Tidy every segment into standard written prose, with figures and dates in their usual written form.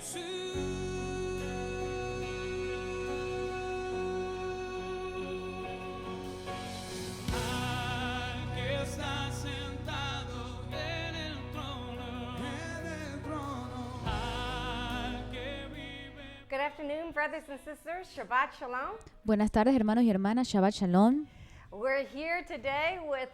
Good afternoon, brothers and sisters. Shabbat Shalom. Buenas tardes, hermanos y hermanas. Shabbat Shalom. We're here today with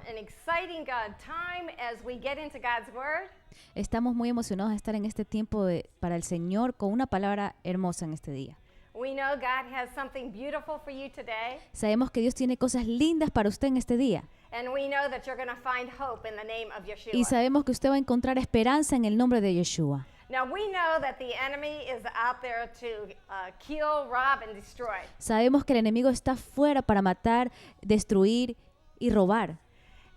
an exciting time as we get into God's Word. Estamos muy emocionados de estar en este tiempo para el Señor con una palabra hermosa en este día. We know God has something beautiful for you today, Sabemos que Dios tiene cosas lindas para usted en este día. and we know that you're going to find hope in the name of Yeshua. Y sabemos que usted va a encontrar esperanza en el nombre de Yeshua. Now, we know that the enemy is out there to kill, rob, and destroy. Sabemos que el enemigo está fuera para matar, destruir y robar.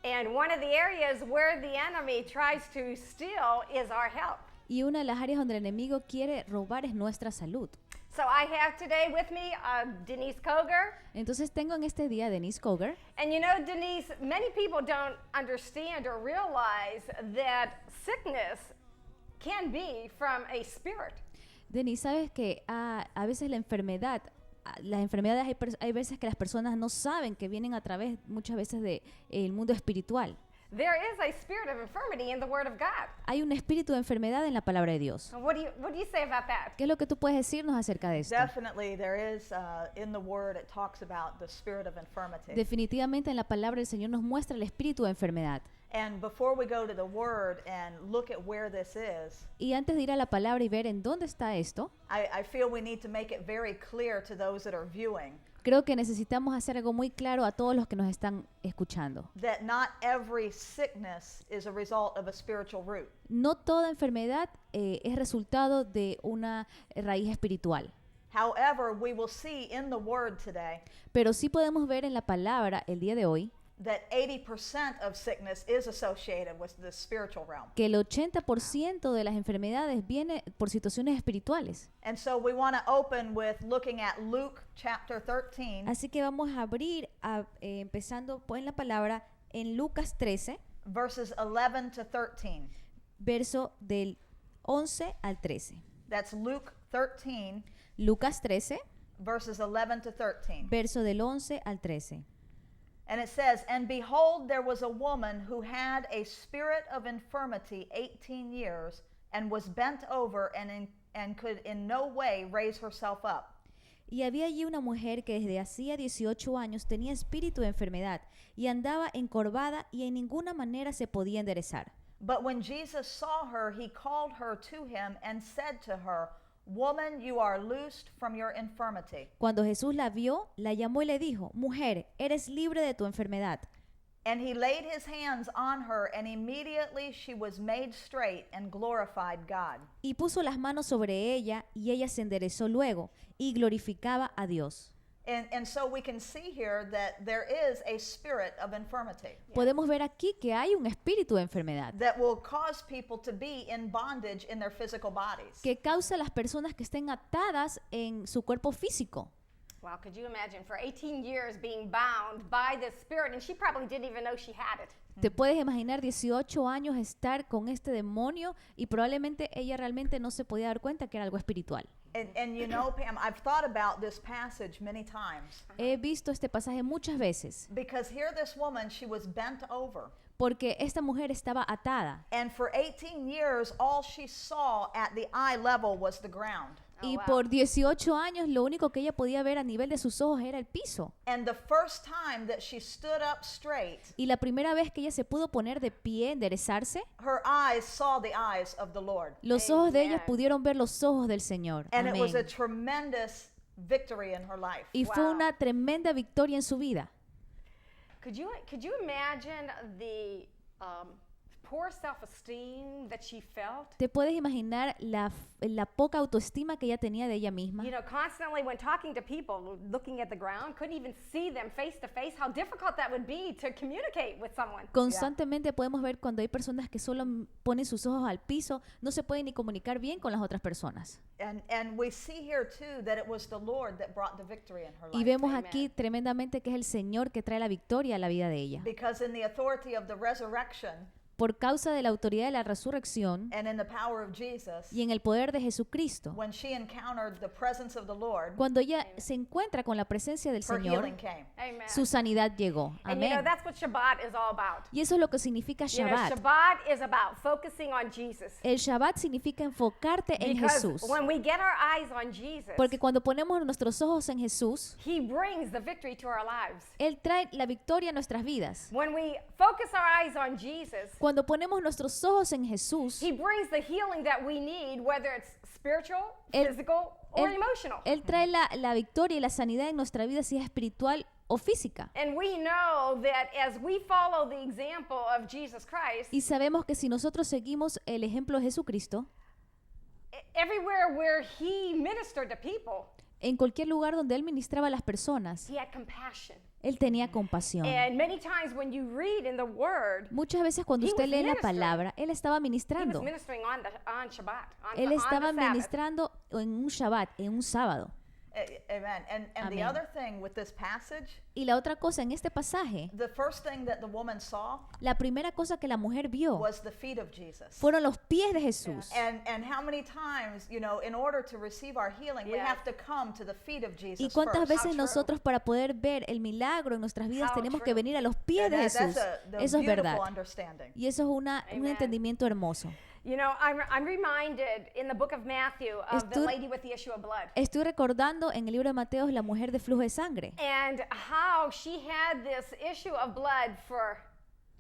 And one of the areas where the enemy tries to steal is our health. Y una de las áreas donde el enemigo quiere robar es nuestra salud. So I have today with me Denise Koger. Entonces tengo en este día a Denise Koger. And you know, Denise, many people don't understand or realize that sickness can be from a spirit. Denise, ¿sabes que a veces las enfermedades hay veces que las personas no saben que vienen a través muchas veces del mundo espiritual? There is a spirit of infirmity in the Word of God. Hay un espíritu de enfermedad en la palabra de Dios. What do you say about that? ¿Qué es lo que tú puedes decirnos acerca de esto? Definitely, there is in the Word, it talks about the spirit of infirmity. Definitivamente en la palabra del Señor nos muestra el espíritu de enfermedad. And before we go to the Word and look at where this is, Y antes de ir a la palabra y ver en dónde está esto, I feel we need to make it very clear to those that are viewing creo que necesitamos hacer algo muy claro a todos los que nos están escuchando. that not every sickness is a result of a spiritual root. No toda enfermedad es resultado de una raíz espiritual. However, we will see in the Word today Pero sí podemos ver en la palabra el día de hoy that 80% of sickness is associated with the spiritual realm. que el 80% de las enfermedades viene por situaciones espirituales. And so we want to open with looking at Luke chapter 13, Así que vamos a abrir, empezando en la palabra, en Lucas 13, verses 11 to 13. verso del 11 al 13. That's Luke 13, Lucas 13, verses 11 to 13. verso del 11 al 13. And it says, "And behold, there was a woman who had a spirit of infirmity 18 years, and was bent over, and could in no way raise herself up. Y había allí una mujer que desde hacía 18 años tenía espíritu de enfermedad y andaba encorvada y en ninguna manera se podía enderezar. But when Jesus saw her, he called her to him and said to her, Woman, you are loosed from your infirmity. Cuando Jesús la vio, la llamó y le dijo, mujer, eres libre de tu enfermedad. And he laid his hands on her, and immediately she was made straight and glorified God." Y puso las manos sobre ella y ella se enderezó luego y glorificaba a Dios. And so we can see here that there is a spirit of infirmity Podemos ver aquí que hay un espíritu de enfermedad that will cause people to be in bondage in their physical bodies. que causa a las personas que estén atadas en su cuerpo físico. Well, could you imagine for 18 years being bound by this spirit, and she probably didn't even know she had it. Te puedes imaginar 18 años estar con este demonio y probablemente ella realmente no se podía dar cuenta que era algo espiritual. And you know, Pam, I've thought about this passage many times He visto este pasaje muchas veces because here this woman, she was bent over. porque esta mujer estaba atada And for 18 years, all she saw at the eye level was the ground. y wow. por 18 años lo único que ella podía ver a nivel de sus ojos era el piso. And the first time that she stood up straight, Y la primera vez que ella se pudo poner de pie, enderezarse, her eyes saw the eyes of the Lord. los ojos de ella Amen. pudieron ver los ojos del Señor. And it was a Amén. tremendous victory in her life. Y fue Wow. una tremenda victoria en su vida. Could you imagine the poor self-esteem that she felt? ¿Te puedes imaginar la poca autoestima que ella tenía de ella misma? You know, constantly when talking to people, looking at the ground, couldn't even see them face to face, how difficult that would be to communicate with someone. Constantemente podemos ver cuando hay personas que solo ponen sus ojos al piso, no se pueden ni comunicar bien con las otras personas. And we see here too that it was the Lord that brought the victory in her Y life. vemos Amen. aquí tremendamente que es el Señor que trae la victoria a la vida de ella. Because in the authority of the resurrection, por causa de la autoridad de la resurrección and in the power of Jesus, y en el poder de Jesucristo. when she encountered the presence of the Lord, Cuando ella se encuentra con la presencia del her Señor, healing came. Amen. su sanidad llegó. And you know, Amén. that's what Shabbat is all about. Y eso es lo que significa You know, Shabbat. Shabbat is about focusing on Jesus. El Shabbat significa enfocarte en Because Jesús. when we get our eyes on Jesus, Porque cuando ponemos nuestros ojos en Jesús, He brings the victory to our lives. Él trae la victoria a nuestras vidas. When we focus our eyes on Jesus, Cuando ponemos nuestros ojos en Jesús, He brings the healing that we need, whether it's spiritual, Él- physical, or Él- emotional. Él trae la victoria y la sanidad en nuestra vida, si es espiritual o física. And we know that as we follow the example of Jesus Christ, Y sabemos que si nosotros seguimos el ejemplo de Jesucristo, everywhere where He ministered to people, en cualquier lugar donde Él ministraba a las personas, He had compassion. Él tenía compasión. And many times when you read in the Word, Muchas veces cuando He usted was lee la ministering. palabra, Él estaba He was ministrando. ministering on Shabbat, Él on estaba the Sabbath. ministrando en un Shabbat, en un sábado. Amen. And the Amen. other thing with this passage, Y la otra cosa en este pasaje, the first thing that the woman saw la primera cosa que la mujer vio was the feet of Jesus. fueron los pies de Jesús. And how many times, you know, in order to receive our healing, we Yes. have to come to the feet of Jesus ¿Y cuántas first. veces true. nosotros para poder ver el milagro en nuestras vidas How tenemos que true. venir a los pies And de that's Jesús? the Eso es verdad. beautiful understanding. Y eso es un Amen. entendimiento hermoso. You know, I'm reminded in the book of Matthew of the Estoy- lady with the issue of blood. Estoy recordando en el libro de Mateo la mujer de flujo de sangre And how she had this issue of blood for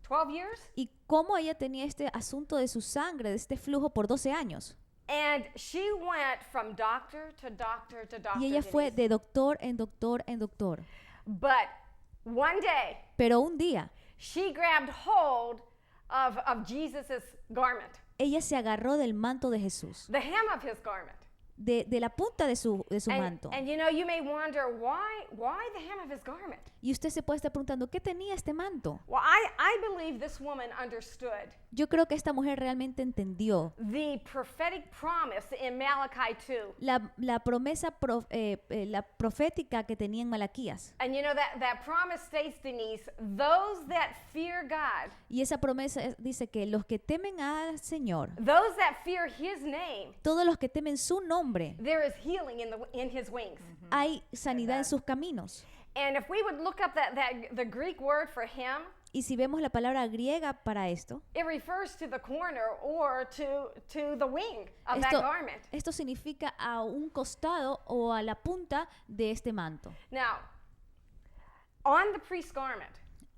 12 years. y cómo ella tenía este asunto de su sangre, de este flujo por 12 años. And she went from doctor to doctor to doctor. Y ella fue Denise. de doctor en doctor en doctor. But one day, Pero un día she grabbed hold of Jesus' garment, ella se agarró del manto de Jesús, the hem of his garment. de la punta de su manto. And you know, you may wonder why the hem of his garment? Y usted se puede estar preguntando, ¿qué tenía este manto? Well, I believe this woman understood Yo creo que esta mujer realmente entendió the prophetic promise in Malachi 2. la promesa la profética que tenía en Malaquías. And you know that promise states, Denise, those that fear God, Y esa promesa dice que los que temen al Señor, those that fear his name, todos los que temen su nombre, there is healing in his wings. hay sanidad en sus caminos. And if we would look up the Greek word for him, Y si vemos la palabra griega para esto, it refers to the corner or to the wing of that garment. esto significa a un costado o a la punta de este manto. Now, on the priest's garment,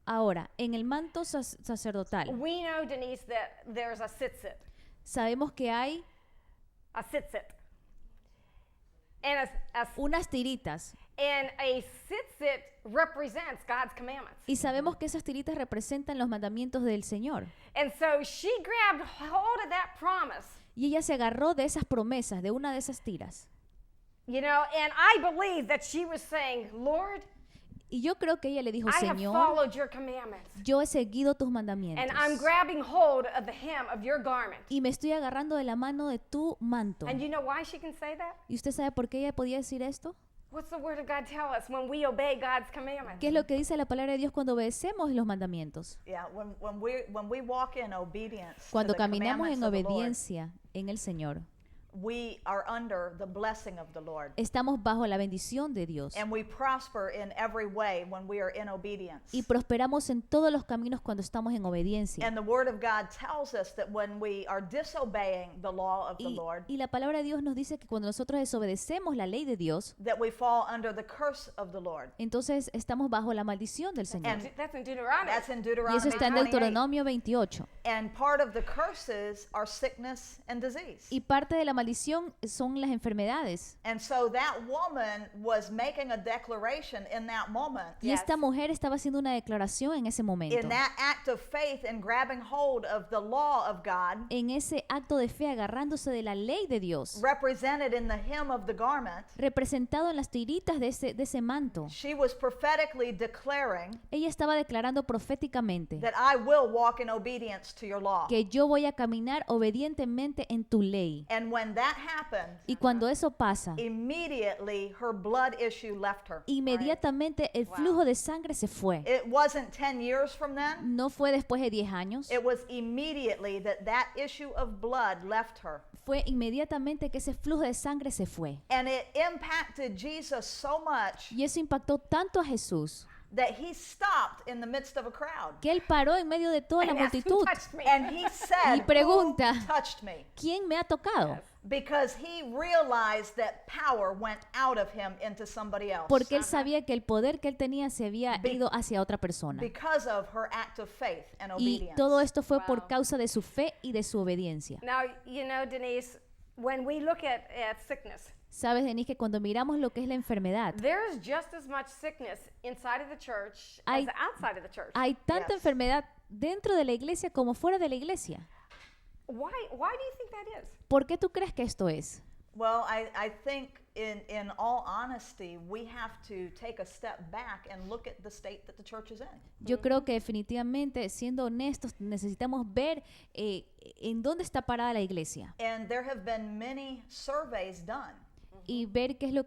Ahora, en el manto sacerdotal, we know, Denise, that there's a tzitzit. sabemos que hay A tzitzit. And unas tiritas. a tzitzit represents God's commandments. Y sabemos que esas tiritas representan los mandamientos del Señor. And so she grabbed hold of that promise, Y ella se agarró de esas promesas, de una de esas tiras. you know, and I believe that she was saying, Lord, Y yo creo que ella le dijo, I have Señor, followed your commandments. yo he seguido tus mandamientos. And I'm grabbing hold of the hem of your garment. Y me estoy agarrando de la mano de tu manto. And you know why she can say that? ¿Y usted sabe por qué ella podía decir esto? What's the word of God tell us when we obey God's commandments? ¿Qué es lo que dice la palabra de Dios cuando obedecemos los mandamientos? Yeah, when we walk in obedience Cuando to the caminamos en commandments of the Lord, obediencia en el Señor, we are under the blessing of the Lord. estamos bajo la bendición de Dios. And we prosper in every way when we are in obedience. Y prosperamos en todos los caminos cuando estamos en obediencia. And the Word of God tells us that when we are disobeying the law of the Lord, Y la palabra de Dios nos dice que cuando nosotros desobedecemos la ley de Dios, that we fall under the curse of the Lord. entonces estamos bajo la maldición del Señor. That's in Deuteronomy. That's in Y Deuteronomy eso está en 28. Deuteronomio 28. And part of the curses are sickness and disease. Y parte de la maldición son las enfermedades. And so that woman was making a declaration in that moment. Y esta mujer estaba haciendo una declaración en ese momento. In that act of faith and grabbing hold of the law of God, En ese acto de fe agarrándose de la ley de Dios, represented in the hem of the garment, representado en las tiritas de ese manto. she was prophetically declaring Ella estaba declarando proféticamente that I will walk in obedience to your law. que yo voy a caminar obedientemente en tu ley. And when when that happened, Y cuando eso pasa, immediately her blood issue left her. inmediatamente el flujo de sangre se fue. It wasn't 10 years from then. No fue después de 10 años, It was immediately that issue of blood left her. fue inmediatamente que ese flujo de sangre se fue. And it impacted Jesus so much Y eso impactó tanto a Jesús that he stopped in the midst of a crowd. que él paró en medio de toda la And asked, "Who multitud. touched me?" And he said, Y pregunta, "Who touched me?" ¿quién me ha tocado? Because he realized that power went out of him into somebody else. Porque él sabía que el poder que él tenía se había Be- ido hacia otra persona. Because of her act of faith and Y obedience. todo esto fue por Wow. causa de su fe y de su obediencia. Now, you know, Denise, when we look at sickness, Sabes, Denise, que cuando miramos lo que es la enfermedad, there's just as much sickness inside of the church Hay- as outside of the church. hay tanta Yes. enfermedad dentro de la iglesia como fuera de la iglesia. Why do you think that is? ¿Por qué tú crees que esto es? Well, I think in all honesty, we have to take a step back and look at the state that the church is in. Yo creo que definitivamente, siendo honestos, necesitamos ver en dónde está parada la iglesia And there have been many surveys done y ver qué es lo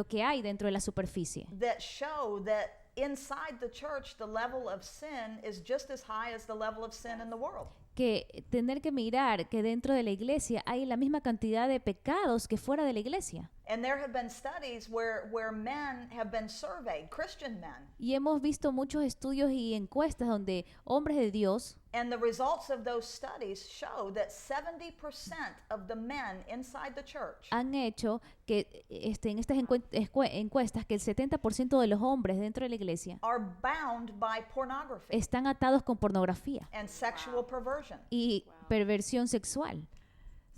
que hay dentro de la superficie. that show that inside the church, the level of sin is just as high as the level of sin in the world. Que tener que mirar que dentro de la iglesia hay la misma cantidad de pecados que fuera de la iglesia. And there have been studies where men have been surveyed, Christian men, Y hemos visto muchos estudios y encuestas donde hombres de Dios, and the results of those studies show that 70% of the men inside the church han hecho que en estas encuestas que el 70% de los hombres dentro de la iglesia are bound by pornography están atados con pornografía and sexual perversion. y perversión sexual.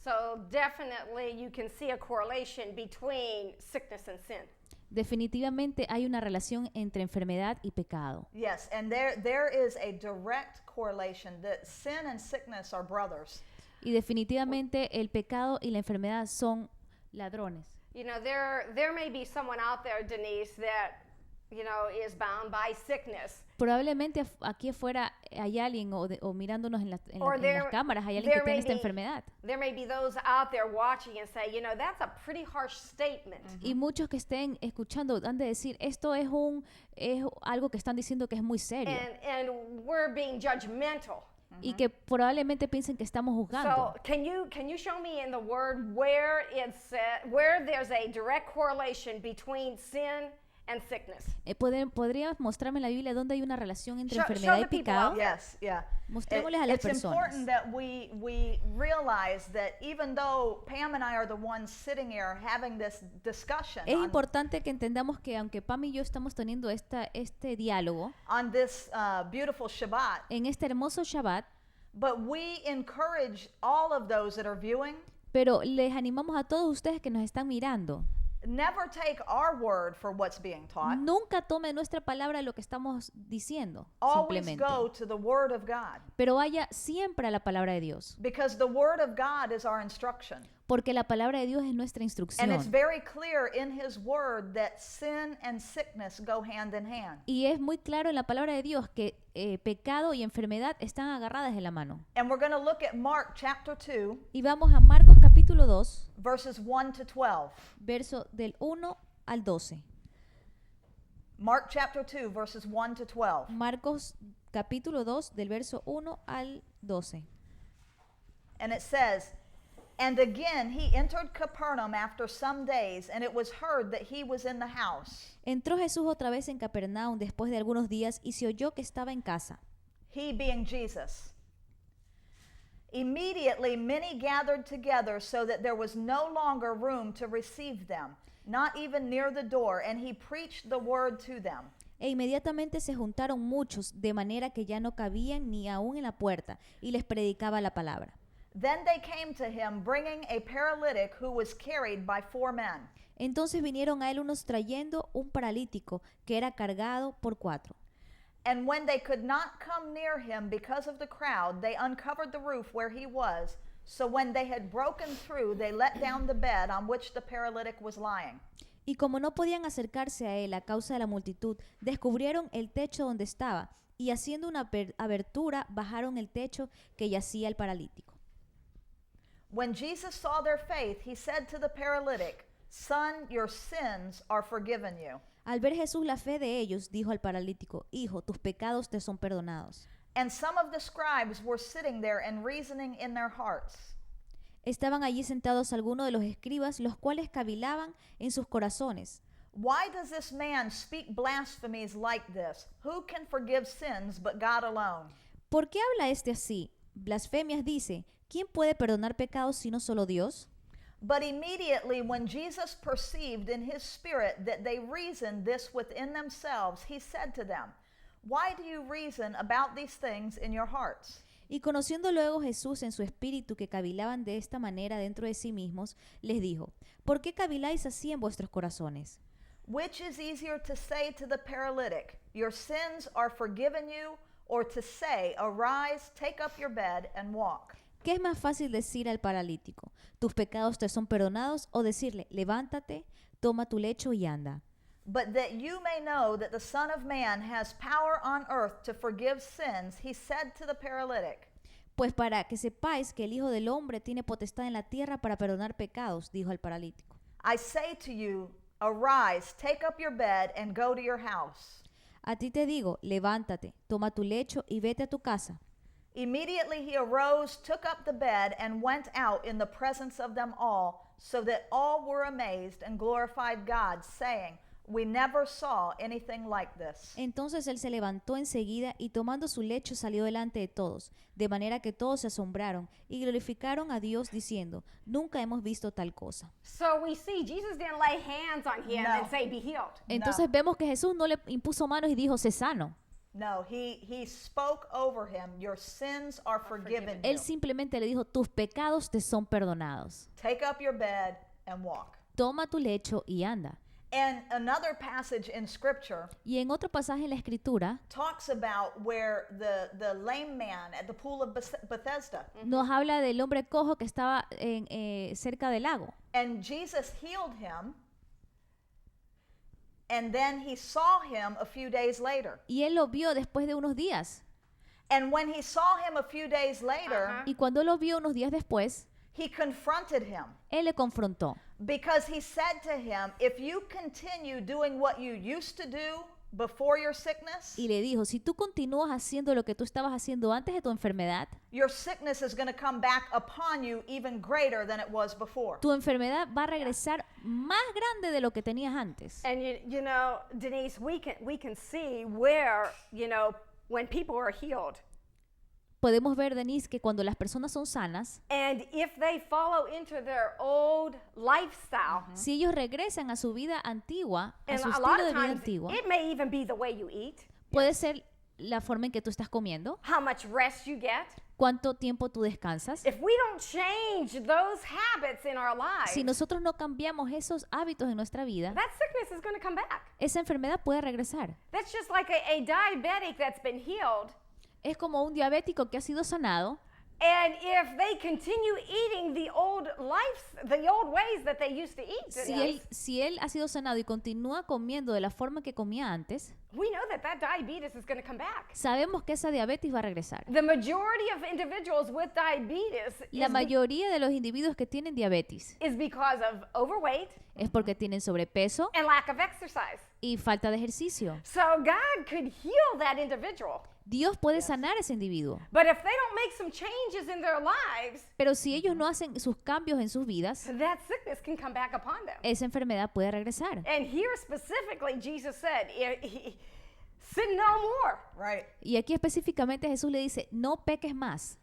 So definitely you can see a correlation between sickness and sin. Definitivamente hay una relación entre enfermedad y pecado. Yes, and there is a direct correlation that sin and sickness are brothers. Y definitivamente el pecado y la enfermedad son ladrones. You know, there may be someone out there, Denise, that, you know, is bound by sickness. Probablemente aquí afuera hay alguien o mirándonos en las cámaras, hay alguien que there tiene may esta be- enfermedad. There may be those out there watching and say, you know, that's a pretty harsh statement. Y muchos que estén escuchando han de decir, esto es algo que están diciendo que es muy serio. And we're being judgmental. Y que probablemente piensen que estamos juzgando. So can you show me in the word where where there's a direct correlation between sin and sickness? ¿Podrías mostrarme en la Biblia dónde hay una relación entre Show enfermedad y the people pecado? out there. Yes, yeah. Mostrémosles a las It's personas. important that we realize that even though Pam and I are the ones sitting here having this discussion Es importante que entendamos que aunque Pam y yo estamos teniendo este diálogo on this beautiful Shabbat, en este hermoso Shabbat, but we encourage all of those that are viewing, pero les animamos a todos ustedes que nos están mirando. never take our word for what's being taught. Nunca tome nuestra palabra lo que estamos diciendo, Always simplemente. go to the word of God, Pero vaya siempre a la palabra de Dios, because the word of God is our instruction. porque la palabra de Dios es nuestra And instrucción. it's very clear in his word that sin and sickness go hand in hand. Y es muy claro en la palabra de Dios que pecado y enfermedad están agarradas de la mano. And we're going to look at Mark chapter 2, Y vamos a Marcos capítulo 2, verses 1 to 12. verso del 1 al 12. Mark chapter 2, verses 1 to 12. Marcos capítulo 2, del verso 1 al 12. And it says, "And again he entered Capernaum after some days, and it was heard that he was in the house. Entró Jesús otra vez en Capernaum después de algunos días y se oyó que estaba en casa. He being Jesus. Immediately many gathered together so that there was no longer room to receive them, not even near the door, and he preached the word to them. E inmediatamente se juntaron muchos, de manera que ya no cabían ni aún en la puerta, y les predicaba la palabra. Then they came to him, bringing a paralytic who was carried by 4 men. Entonces vinieron a él unos trayendo un paralítico que era cargado por 4. And when they could not come near him because of the crowd, they uncovered the roof where he was. So when they had broken through, they let down the bed on which the paralytic was lying. Y como no podían acercarse a él a causa de la multitud, descubrieron el techo donde estaba, y haciendo una abertura, bajaron el techo que yacía el paralítico. When Jesus saw their faith, he said to the paralytic, "Son, your sins are forgiven you." Al ver Jesús la fe de ellos, dijo al paralítico, Hijo, tus pecados te son perdonados. And some of the scribes were sitting there and reasoning in their hearts. Estaban allí sentados algunos de los escribas, los cuales cavilaban en sus corazones. Why does this man speak blasphemies like this? Who can forgive sins but God alone? ¿Por qué habla este así? Blasfemias dice, ¿quién puede perdonar pecados sino solo Dios? But immediately when Jesus perceived in his spirit that they reasoned this within themselves, he said to them, "Why do you reason about these things in your hearts?" Y conociendo luego Jesús en su espíritu que cavilaban de esta manera dentro de sí mismos, les dijo, ¿por qué caviláis así en vuestros corazones? Which is easier to say to the paralytic, "Your sins are forgiven you," or to say, "Arise, take up your bed and walk"? ¿Qué es más fácil decir al paralítico? ¿Tus pecados te son perdonados? O decirle, levántate, toma tu lecho y anda. But that you may know that the Son of Man has power on earth to forgive sins, he said to the paralytic. Pues para que sepáis que el Hijo del Hombre tiene potestad en la tierra para perdonar pecados, dijo al paralítico. I say to you, arise, take up your bed and go to your house. A ti te digo, levántate, toma tu lecho y vete a tu casa. Immediately he arose, took up the bed, and went out in the presence of them all, so that all were amazed and glorified God, saying, "We never saw anything like this." Entonces él se levantó enseguida y tomando su lecho salió delante de todos, de manera que todos se asombraron y glorificaron a Dios diciendo, nunca hemos visto tal cosa. So we see Jesus didn't lay hands on him No. and say, be healed. Entonces vemos que Jesús no le impuso manos y dijo, sé sano. No, he spoke over him, "Your sins are forgiven you. Él simplemente le dijo, tus pecados te son perdonados. Take up your bed and walk." Toma tu lecho y anda. And another passage in Scripture Y en otro pasaje en la Escritura talks about where the lame man at the pool of Bethesda, nos habla del hombre cojo que estaba cerca del lago. and Jesus healed him, and then he saw him a few days later. Y él lo vio después de unos días. And when he saw him a few days later, Y cuando lo vio unos días después, he confronted him él le confrontó. because he said to him, "If you continue doing what you used to do before your sickness, Y le dijo, si tú continúas haciendo lo que tú estabas haciendo antes de tu enfermedad, your sickness is going to come back upon you even greater than it was before." tu enfermedad va a regresar más grande de lo que tenías antes. And you know, Denise, we can see where, when people are healed, Podemos ver, Denise, que cuando las personas son sanas, and if they follow into their old lifestyle, si ellos regresan a su vida antigua, a and su a lot estilo de of vida times antigua, it may even be the way you eat, puede ser la forma en que tú estás comiendo, how much rest you get. cuánto tiempo tú descansas. If we don't change those habits in our lives, Si nosotros no cambiamos esos hábitos en nuestra vida, that sickness is going to come back. esa enfermedad puede regresar. That's just like a diabetic that's been healed. Es como un diabético que ha sido sanado. And if they continue eating the old ways that they used to eat, Si él ha sido sanado y continúa comiendo de la forma que comía antes, we know that diabetes is going to come back. sabemos que esa diabetes va a regresar. The majority of individuals with diabetes La mayoría de los individuos que tienen diabetes is because of overweight es porque tienen sobrepeso and lack of exercise. y falta de ejercicio. So God could heal that individual. Dios puede sanar a ese individuo, But if they don't make some changes in their lives, pero si ellos no hacen sus cambios en sus vidas, that sickness can come back upon them. esa enfermedad puede regresar. And here specifically, Jesus said, sin no more. Right. Y aquí específicamente Jesús le dice, no peques más.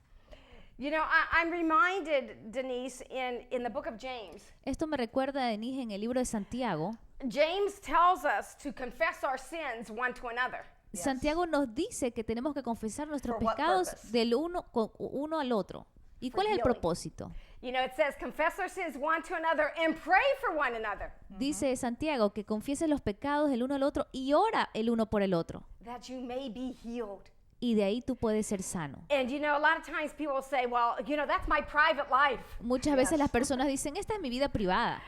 You know, I'm reminded, Denise, in the book of James, Esto me recuerda a Denise en el libro de Santiago. James tells us to confess our sins one to another. Yes. Santiago nos dice que tenemos que confesar nuestros For what pecados purpose? del uno al otro. ¿Y For cuál es el healing. propósito? You know, it says, confess our sins one to another and pray for one another, Dice Santiago que confieses los pecados del uno al otro y ora el uno por el otro. that you may be healed. Y de ahí tú puedes ser sano. And you know, a lot of times people say, well, that's my private life. Muchas veces las personas dicen, esta es mi vida privada.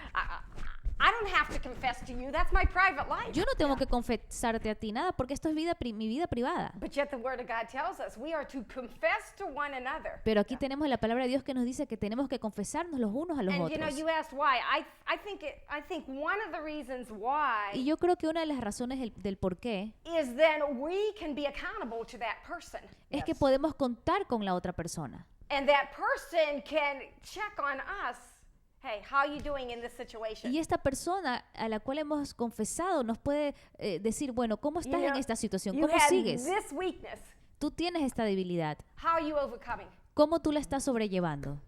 I don't have to confess to you. That's my private life. Yo no tengo que confesarte a ti nada porque esto es mi vida privada. But yet the Word of God tells us we are to confess to one another. Pero aquí tenemos la palabra de Dios que nos dice que tenemos que confesarnos los unos a los And you know, otros. you asked why. I think one of the reasons why Y yo creo que una de las razones del por qué is then we can be accountable to that person. es que Yes. podemos contar con la otra persona. And that person can check on us. Hey, how are you doing in this situation? Y esta persona a la cual hemos confesado nos puede decir, bueno, ¿cómo You estás know, en esta situación? you ¿Cómo had sigues? this weakness. Tú tienes esta debilidad. How are you overcoming? ¿Cómo tú la estás sobrellevando?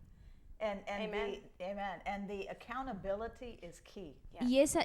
And Amen. amen. And the accountability is key. Yes.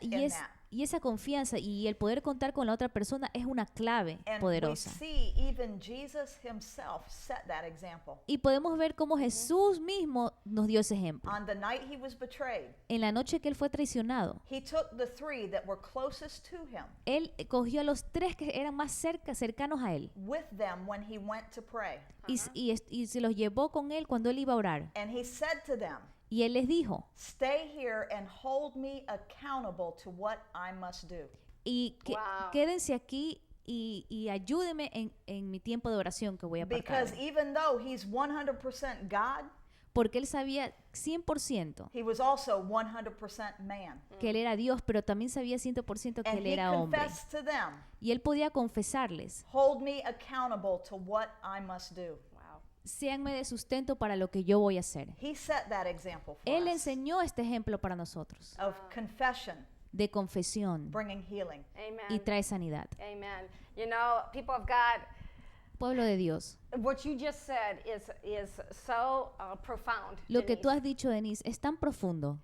Y esa confianza y el poder contar con la otra persona es una clave And poderosa. we see even Jesus himself set that example. Y podemos ver cómo Jesús mismo nos dio ese ejemplo. On the night he was betrayed, En la noche que él fue traicionado, he took the three that were closest to him él cogió a los 3 que eran más cercanos a él with them when he went to pray. y se los llevó con él cuando él iba a orar. And he said to them, Y él les dijo, "Stay here and hold me accountable to what I must do." Wow. quédense aquí y ayúdenme en mi tiempo de oración que voy a Because apartar. even though he's 100% God, Porque él sabía 100% he was also 100% man. que él era Dios, pero también sabía 100% que And él he era hombre. confessed to them, Y él podía confesarles, "Hold me accountable to what I must do." Wow. séanme de sustento para lo que yo voy a hacer. He set that example for Él us enseñó este ejemplo para nosotros, of confession de confesión, bringing healing. Amen. y trae sanidad. Amen. You know, people of God, Pueblo de Dios, what you just said is so profound. lo que tú Denise. has dicho, Denise, es tan profundo.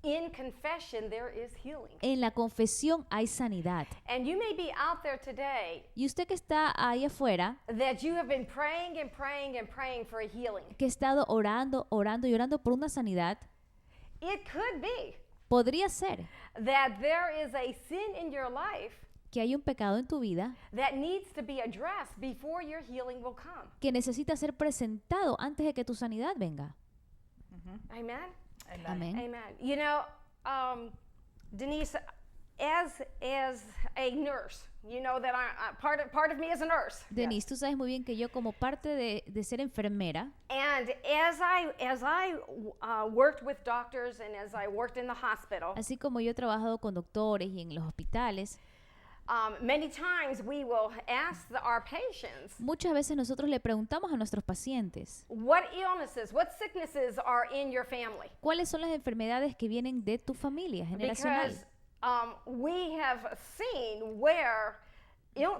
In confession, there is healing. En la confesión hay sanidad. And you may be out there today Y usted que está ahí afuera, that you have been praying and praying and praying for a healing. que ha estado orando, orando y orando por una sanidad, It could be podría ser that there is a sin in your life que hay un pecado en tu vida that needs to be addressed before your healing will come. que necesita ser presentado antes de que tu sanidad venga. Amen. Amen. Amén. Amen. You know, Denise, as a nurse, you know that part of me is a nurse. Denise, tú sabes muy bien que yo como parte de ser enfermera, And as I worked with doctors and as I worked in the hospital, así como yo he trabajado con doctores y en los hospitales, many times we will ask our patients, muchas veces nosotros le preguntamos a nuestros pacientes, what illnesses, what sicknesses are in your family? ¿cuáles son las enfermedades que vienen de tu familia generacional? Because we have seen where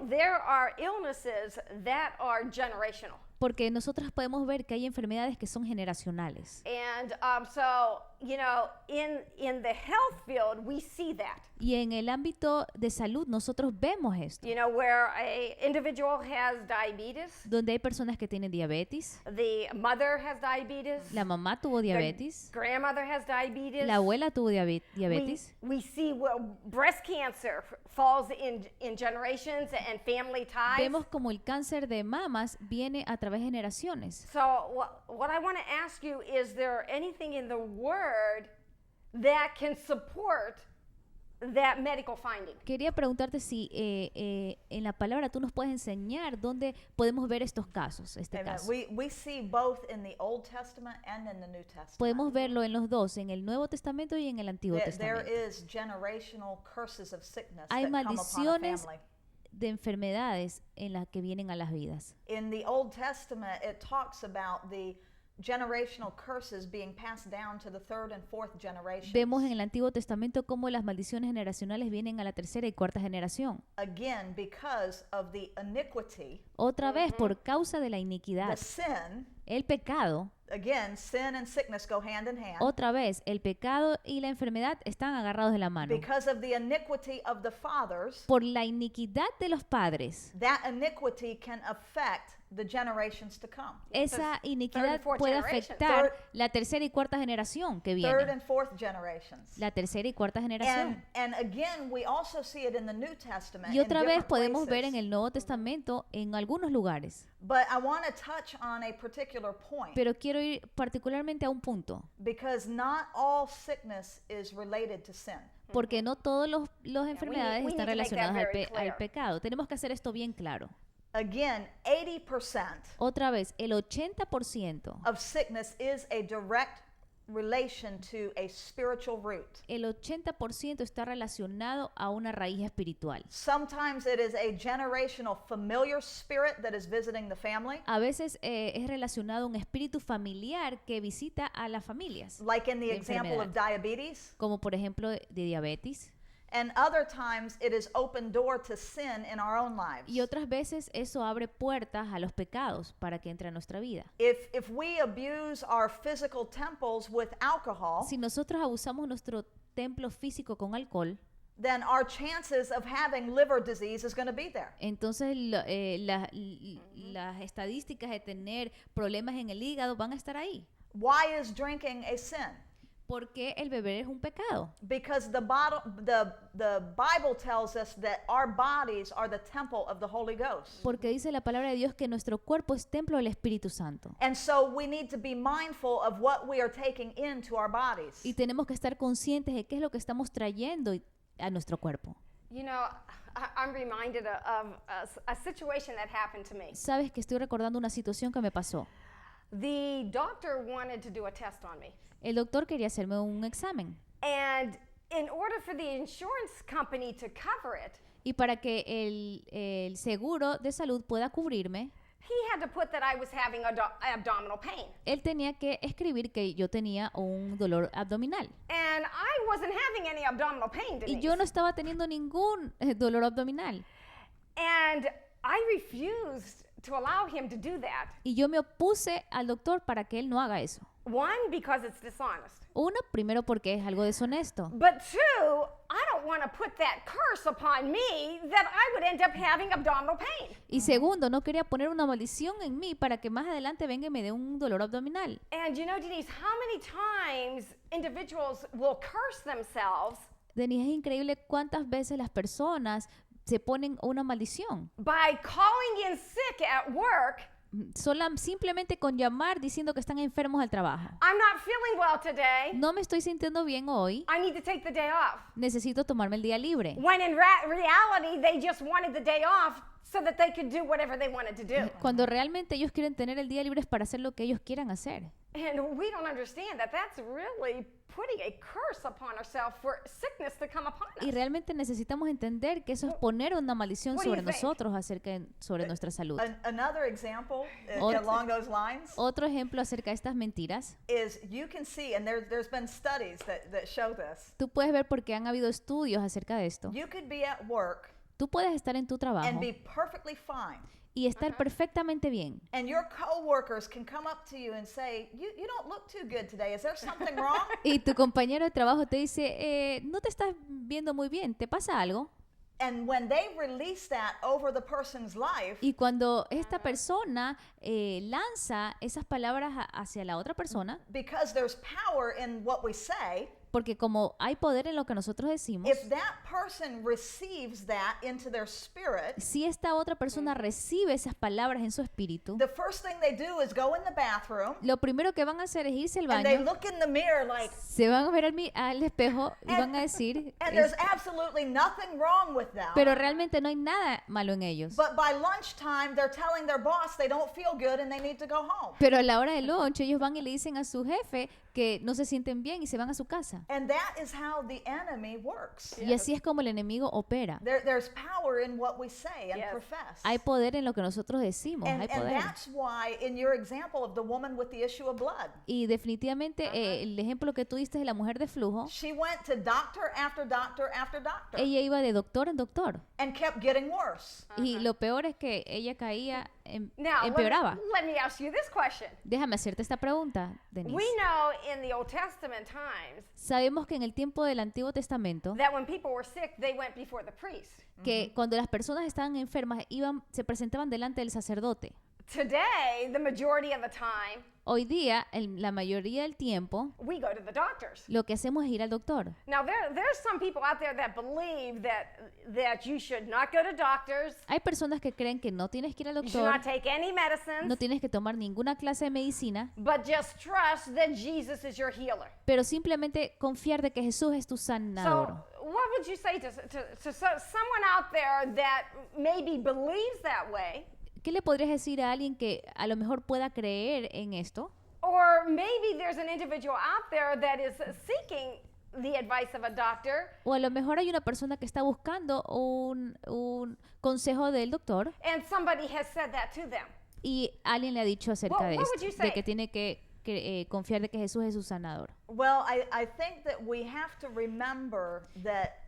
there are illnesses that are generational. Porque nosotros podemos ver que hay enfermedades que son generacionales. And so, you know, in the health field, we see that. Y en el ámbito de salud nosotros vemos esto, You know, where a individual has diabetes, donde hay personas que tienen diabetes, the mother has diabetes, la mamá tuvo the diabetes, grandmother has diabetes. la abuela tuvo diabetes. We see where breast cancer falls in generations and family ties. Vemos como el cáncer de mamas viene a través de generaciones. So what I want to ask you, is there anything in the Word that can support that medical finding? Quería preguntarte si en la palabra tú nos puedes enseñar dónde podemos ver estos casos, este Amen. caso. We see both in the Old Testament and in the New Testament. Podemos verlo en los dos, en el Nuevo Testamento y en el Antiguo There Testamento. is generational curses of sickness Hay that come upon a maldiciones family. de enfermedades en las que vienen a las vidas. In the Old Testament, it talks about the generational curses being passed down to the third and fourth generations. Vemos en el Antiguo Testamento cómo las maldiciones generacionales vienen a la tercera y cuarta generación. Again, because of the iniquity, Otra vez, por causa de la the iniquidad, sin, el pecado, again, sin and sickness go hand in hand. otra vez, el pecado y la enfermedad están agarrados de la mano. Because of the iniquity of the fathers, Por la iniquidad de los padres, that iniquity can affect the generations to come. esa third iniquidad and fourth puede generations. afectar Third- la tercera y cuarta generación que Third viene. and fourth generations. La tercera y cuarta generación. And again, we also see it in the New Testament Y in otra vez different podemos ver places. en el Nuevo Testamento en algunos lugares. But I want to touch on a particular point Pero quiero ir particularmente a un punto, because not all sickness is related to sin. porque no todas las enfermedades we están need to make that relacionadas al, very al clear. pecado. Tenemos que hacer esto bien claro. Again, 80% Otra vez, el 80%, of sickness is a direct relation to a spiritual root. el 80% está relacionado a una raíz espiritual. Sometimes it is a generational familiar spirit that is visiting the family, A veces es relacionado a un espíritu familiar que visita a las familias, like in the de example of diabetes. como por ejemplo de diabetes. And other times it is open door to sin in our own lives. Y otras veces eso abre puertas a los pecados para que entre a nuestra vida. If we abuse our physical temples with alcohol, Si nosotros abusamos nuestro templo físico con alcohol, then our chances of having liver disease is going to be there. entonces las estadísticas de tener problemas en el hígado van a estar ahí. Why is drinking a sin? Porque el beber es un pecado. Because the Bible tells us that our bodies are the temple of the Holy Ghost. Porque dice la palabra de Dios que nuestro cuerpo es templo del Espíritu Santo. And so we need to be mindful of what we are taking into our bodies. Y tenemos que estar conscientes de qué es lo que estamos trayendo a nuestro cuerpo. You know, I'm reminded of a situation that happened to me. Sabes que estoy recordando una situación que me pasó. The doctor wanted to do a test on me. El doctor quería hacerme un examen. And in order for the insurance company to cover it, Y para que el seguro de salud pueda cubrirme, he had to put that I was having abdominal pain. él tenía que escribir que yo tenía un dolor abdominal. And I wasn't having any abdominal pain, Y Denise. yo no estaba teniendo ningún dolor abdominal. And I refused to allow him to do that. Y yo me opuse al doctor para que él no haga eso. One, because it's dishonest. Uno, primero porque es algo deshonesto. But two, I don't want to put that curse upon me that I would end up having abdominal pain. Y segundo, no quería poner una maldición en mí para que más adelante venga y me dé un dolor abdominal. And you know, Denise, how many times individuals will curse themselves Denise, es increíble cuántas veces las personas se ponen una maldición. by calling in sick at work? Simplemente con llamar diciendo que están enfermos al trabajo. I'm not feeling well today. No me estoy sintiendo bien hoy. I need to take the day off. Necesito tomarme el día libre. When in reality, they just wanted the day off so that they could do whatever they wanted to do. Cuando realmente ellos quieren tener el día libre es para hacer lo que ellos quieran hacer. And we don't understand that that's really putting a curse upon ourselves for sickness to come upon Y us. realmente necesitamos entender que eso es poner una maldición What do you sobre think? nosotros sobre nuestra salud. Another example Ot- along those lines Otro ejemplo acerca de estas mentiras. is you can see, and there's been studies that show this. Tú puedes ver porque han habido estudios acerca de esto. You could be at work Tú puedes estar en tu trabajo and be perfectly fine. y estar perfectamente bien. And your coworkers can come up to you and say, you don't look too good today. Is there something wrong? Y tu compañero de trabajo te dice, no te estás viendo muy bien, ¿te pasa algo? And when they release that over the person's life, Y cuando esta persona lanza esas palabras hacia la otra persona, because there's power in what we say, porque como hay poder en lo que nosotros decimos, if that person receives that into their spirit, si esta otra persona recibe esas palabras en su espíritu, the first thing they do is go in the bathroom lo primero que van a hacer es irse al and they baño, look in the mirror like, se van a ver al espejo y van a decir, and there's absolutely nothing wrong with them. pero realmente no hay nada malo en ellos. But by lunchtime, they're telling their boss they don't feel good and they need to go home. Pero a la hora del lunch ellos van y le dicen a su jefe que no se sienten bien y se van a su casa. And that is how the enemy works. Y así es como el enemigo opera. There's power in what we say and Yes. profess. Hay poder en lo que nosotros decimos, hay And poder. that's why in your example of the woman with the issue of blood, Y definitivamente el ejemplo que tú diste de la mujer de flujo, she went to doctor after doctor after doctor ella iba de doctor en doctor. and kept getting worse. Y lo peor es que ella caía, Now, empeoraba. let me ask you this question. Déjame hacerte esta pregunta, Denise. We know in the Old Testament times Sabemos que en el tiempo del Antiguo Testamento, that when people were sick, they went before the priest. que cuando las personas estaban enfermas, se presentaban delante del sacerdote. Today, the majority of the time, Hoy día, la mayoría del tiempo, we go to the doctors. lo que hacemos es ir al doctor. Now, there's some people out there that believe that you should not go to doctors, Hay personas que creen que no tienes que ir al you should doctor, not take any medicines, no tienes que tomar ninguna clase de medicina, but just trust that Jesus is your healer. pero simplemente confiar de que Jesús es tu sanador. So, what would you say to someone out there that maybe believes that way? ¿Qué le podrías decir a alguien que a lo mejor pueda creer en esto? Or maybe there's an individual out there that is seeking the advice of a doctor, O a lo mejor hay una persona que está buscando un consejo del doctor and somebody has said that to them. y alguien le ha dicho acerca What de would you esto, say? de que tiene que confiar de que Jesús es su sanador. Well, I think that we have to remember that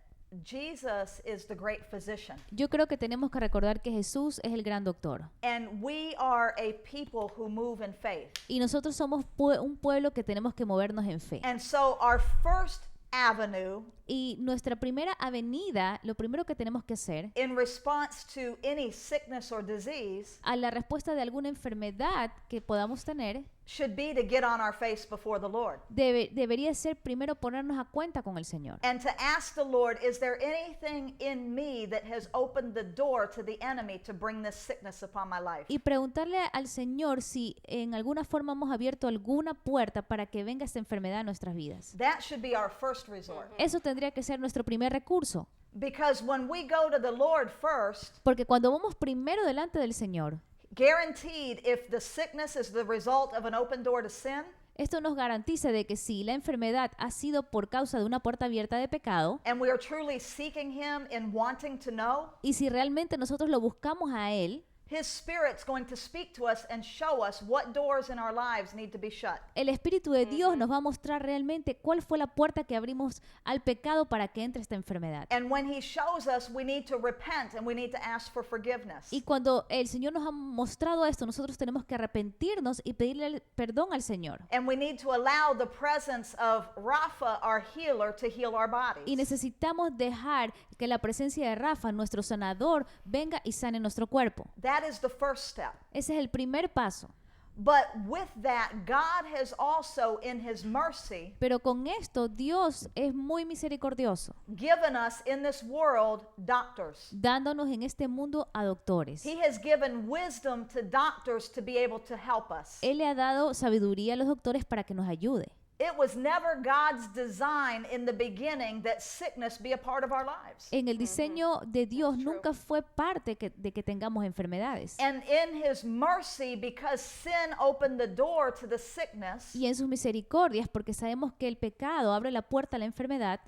Jesus is the great physician. Yo creo que tenemos que recordar que Jesús es el gran doctor. And we are a people who move in faith. Y nosotros somos un pueblo que tenemos que movernos en fe. And so our first avenue Y nuestra primera avenida, lo primero que tenemos que hacer, in response to any sickness or disease a la respuesta de alguna enfermedad que podamos tener, should be to get on our face before the Lord debería ser primero ponernos a cuenta con el Señor. and to ask the Lord, is there anything in me that has opened the door to the enemy to bring this sickness upon my life? Y preguntarle al Señor si en alguna forma hemos abierto alguna puerta para que venga esta enfermedad a nuestras vidas. That should be our first resort. Eso tendría que ser nuestro primer recurso. Because when we go to the Lord first, Porque cuando vamos primero delante del Señor, guaranteed if the sickness is the result of an open door to sin, esto nos garantiza de que si la enfermedad ha sido por causa de una puerta abierta de pecado, and we are truly seeking Him in wanting to know, y si realmente nosotros lo buscamos a Él, His Spirit's going to speak to us and show us what doors in our lives need to be shut. el Espíritu de Dios nos va a mostrar realmente cuál fue la puerta que abrimos al pecado para que entre esta enfermedad. And when He shows us, we need to repent and we need to ask for forgiveness. Y cuando el Señor nos ha mostrado esto, nosotros tenemos que arrepentirnos y pedirle perdón al Señor. And we need to allow the presence of Rapha, our healer, to heal our Y bodies. necesitamos dejar que la presencia de Rafa, nuestro sanador, venga y sane nuestro cuerpo. That is the first step. Ese es el primer paso. But with that, God has also, in His mercy, Pero con esto, Dios es muy misericordioso, given us in this world doctors. dándonos en este mundo a doctores. He has given wisdom to doctors to be able to help us. Él le ha dado sabiduría a los doctores para que nos ayude. It was never God's design in the beginning that sickness be a part of our lives. En el diseño de Dios nunca fue parte de que tengamos enfermedades. And in His mercy, because sin opened the door to the sickness, Y en sus misericordias, porque sabemos que el pecado abre la puerta a la enfermedad,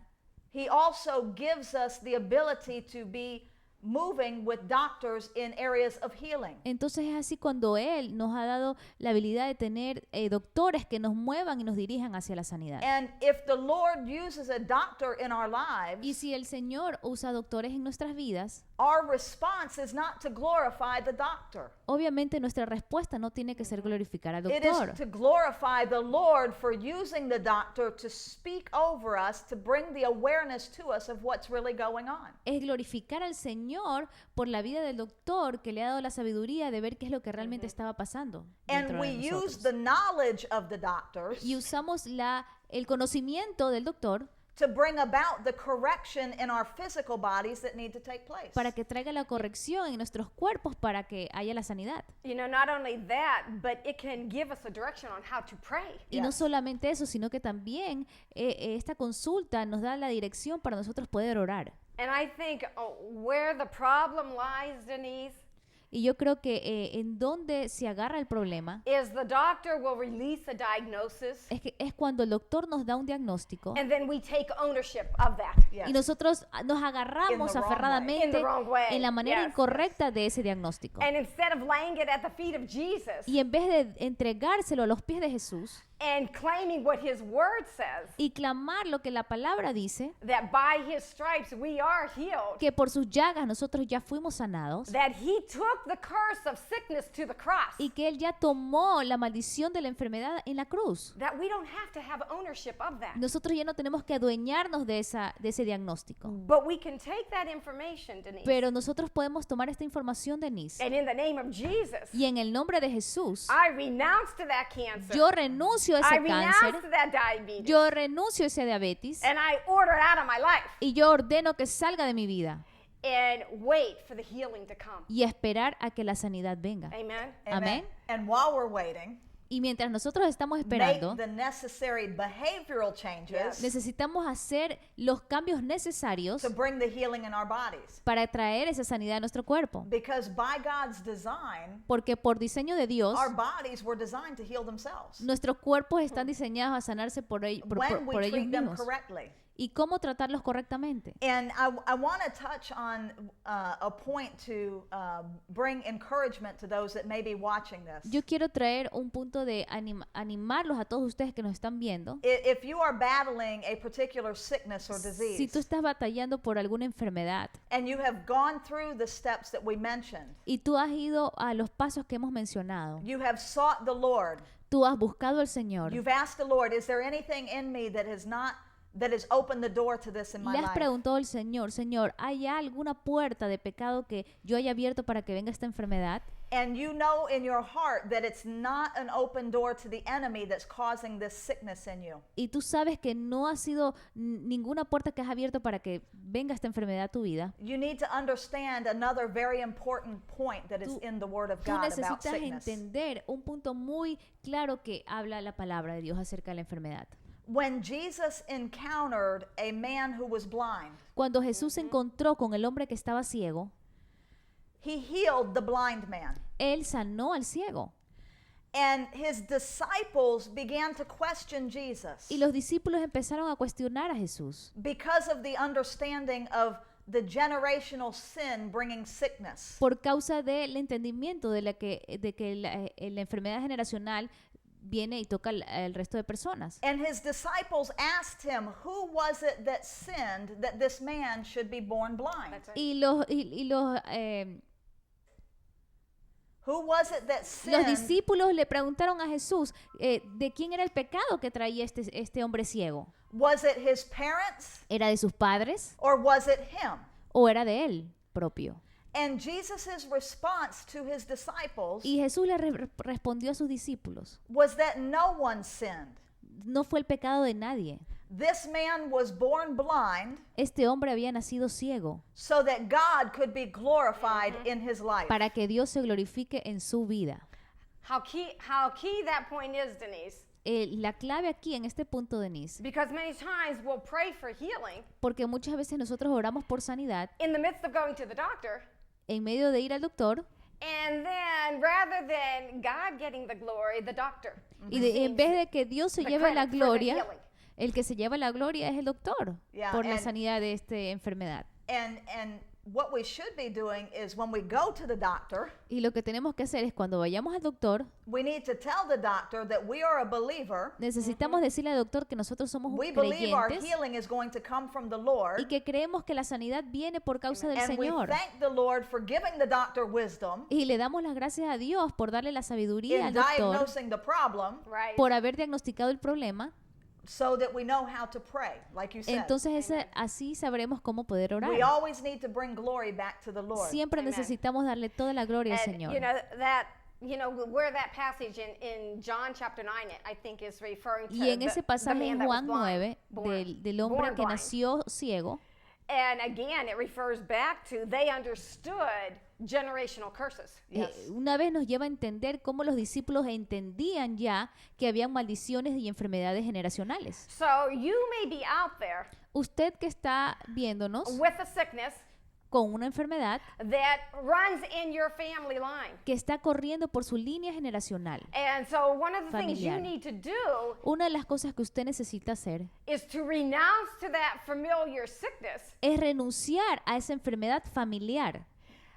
He also gives us the ability to be moving with doctors in areas of healing. entonces es así cuando Él nos ha dado la habilidad de tener doctores que nos muevan y nos dirijan hacia la sanidad. And if the Lord uses a doctor in our Y lives, si el Señor usa doctores en nuestras vidas, our response is not to glorify the doctor. obviamente nuestra respuesta no tiene que ser glorificar al It doctor. is to glorify the Lord for using the doctor to speak over us, to bring the awareness to us of what's really going on. Es glorificar al Señor por la vida del doctor que le ha dado la sabiduría de ver qué es lo que realmente estaba pasando And dentro we de use nosotros. the knowledge of the doctors Y usamos el conocimiento del doctor to bring about the correction in our physical bodies that need to take place. para que traiga la corrección en nuestros cuerpos para que haya la sanidad. You know, not only that, but it can give us a direction on how to pray. Y no Yes. solamente eso, sino que también esta consulta nos da la dirección para nosotros poder orar. And I think where the problem lies, Denise, Y yo creo que en donde se agarra el problema is the doctor will release a diagnosis, es cuando el doctor nos da un diagnóstico and then we take ownership of that. Yes. y nosotros nos In agarramos the wrong way. aferradamente In the wrong way. en la manera Yes, incorrecta de ese diagnóstico. And instead of laying it at the feet of Jesus, Y en vez de entregárselo a los pies de Jesús, and claiming what his word says, y clamar lo que la palabra dice, that by his stripes we are healed, que por sus llagas nosotros ya fuimos sanados, that he took the curse of sickness to the cross, y que Él ya tomó la maldición de la enfermedad en la cruz. that we don't have to have ownership of that. Nosotros ya no tenemos que adueñarnos de ese diagnóstico. But we can take that information, Denise, Pero nosotros podemos tomar esta información, Denise, and in the name of Jesus, y en el nombre de Jesús, I renounce to that cancer. yo renuncio a I ese renounce cáncer, to that diabetes. yo renuncio a ese diabetes, And I order it out of my life y yo ordeno que salga de mi vida and wait for the healing to come. y esperar a que la sanidad venga. Amen. Amén. And while we're waiting, Y mientras nosotros estamos make esperando, the necessary behavioral changes necesitamos hacer los cambios necesarios to bring the healing in our bodies. para traer esa sanidad a nuestro cuerpo. Because by God's design, Porque por diseño de Dios, our bodies were designed to heal themselves nuestros cuerpos están diseñados a sanarse por when we ellos treat them mismos. correctly. ¿Y cómo tratarlos correctamente? And I want to touch on a point to bring encouragement to those that may be watching this. Yo quiero traer un punto de animarlos a todos ustedes que nos están viendo. If you are battling a particular sickness or Si disease, tú estás batallando por alguna enfermedad and you have gone through the steps that we mentioned, y tú has ido a los pasos que hemos mencionado, you have sought the Lord, tú has buscado al Señor, you've asked the Lord, is there anything in me that has opened the door to this in my le has life? preguntado al Señor, Señor, ¿hay alguna puerta de pecado que yo haya abierto para que venga esta enfermedad? And you know in your heart that it's not an open door to the enemy that's causing this sickness in you. Y tú sabes que no ha sido ninguna puerta que has abierto para que venga esta enfermedad a tu vida. You need to understand another very important point that is Tú- in the Word of Tú God about necesitas sickness. entender un punto muy claro que habla la palabra de Dios acerca de la enfermedad. When Jesus encountered a man who was blind, Cuando Jesús se encontró con el hombre que estaba ciego, he healed the blind man. Él sanó al ciego. And his disciples began to question Jesus Y los discípulos empezaron a cuestionar a Jesús because of the understanding of the generational sin bringing sickness. por causa del entendimiento de que la enfermedad generacional viene y toca al resto de personas. And his disciples asked him, who was it that sinned that this man should be born blind? That's right. Y los Who was it that sinned? discípulos le preguntaron a Jesús de quién era el pecado que traía este hombre ciego. Was it his parents ¿Era de sus padres or was it him? o era de él propio? And Jesus' response to his disciples Y Jesús le respondió a sus discípulos, was that no one sinned. no fue el pecado de nadie. This man was born blind Este hombre había nacido ciego so that God could be glorified in his life. para que Dios se glorifique en su vida. How key that point is, Denise. La clave aquí en este punto, Denise, Because many times we'll pray for healing porque muchas veces nosotros oramos por sanidad in the midst of going to the doctor, en medio de ir al doctor and then rather than God getting the glory, the doctor. y en vez de que Dios se The lleve la credit for the gloria, healing. el que se lleva la gloria es el doctor Yeah, por la and- sanidad de esta enfermedad. And what we should be doing is when we go to the doctor, Y lo que tenemos que hacer es cuando vayamos al doctor, we need to tell the doctor that we are a believer. necesitamos decirle al doctor que nosotros somos We believe our creyentes healing is going to come from the Lord. y que creemos que la sanidad viene por causa del And we Señor. thank the Lord for giving the doctor wisdom Y le damos las gracias a Dios por darle la sabiduría in al doctor, diagnosing the problem Right. por haber diagnosticado el problema. so that we know how to pray, like you said. Entonces así sabremos cómo poder orar. We always need to bring glory back to the Lord. Siempre Amen. necesitamos darle toda la gloria al And Señor. where that passage in John chapter 9, I think is referring to Y en ese the pasaje man en that was Juan blind, 9 del hombre born que blind. nació ciego, And again, it refers back to they understood generational curses. una vez nos lleva a entender cómo los discípulos entendían ya que habían maldiciones y enfermedades generacionales. So you may be out there Usted que está viéndonos with a sickness con una enfermedad that runs in your family line. que está corriendo por su línea generacional. And so one of the things you Familiar. need to do Una de las cosas que usted necesita hacer is to renounce to that familiar sickness es renunciar a esa enfermedad familiar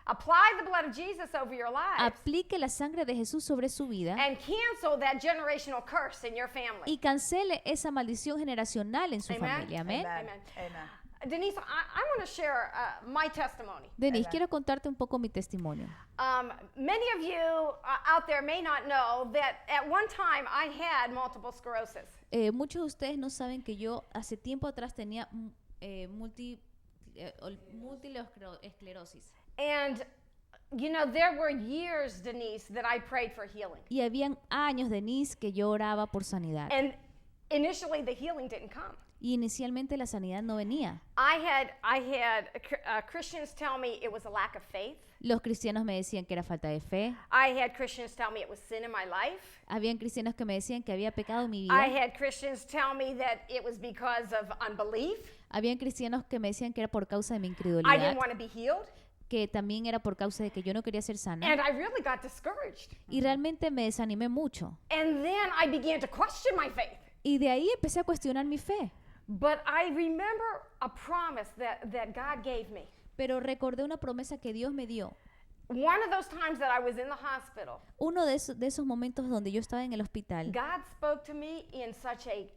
Apply the blood of Jesus over your lives Aplique la sangre de Jesús sobre su vida and cancel that generational curse in your family. y cancele esa maldición generacional en su Amen. familia. Amén. Amen. Amen. Denise, I want to share my testimony. Denise, Amen. quiero contarte un poco mi testimonio. Many of you out there may not know that at one time I had multiple sclerosis. Muchos de ustedes no saben que yo hace tiempo atrás tenía múltiple esclerosis. And, you know, there were years, Denise, that I prayed for healing. Y habían años, Denise, que yo oraba por sanidad. And initially the healing didn't come. Y inicialmente la sanidad no venía. I had Christians tell me it was a lack of faith. Los cristianos me decían que era falta de fe. I had Christians tell me it was sin in my life. Habían cristianos que me decían que había pecado en mi I vida. had Christians tell me that it was because of unbelief. Habían cristianos que me decían que era por causa de mi I incredulidad, didn't want to be healed. que también era por causa de que yo no quería ser sana. And I really got discouraged. Y realmente me desanimé mucho. And then I began to question my faith. Y de ahí empecé a cuestionar mi fe. But I remember a promise that God gave me. Pero recordé una promesa que Dios me dio. One of those times that I was in the hospital, Uno de esos momentos donde yo estaba en el hospital, God spoke to me in such a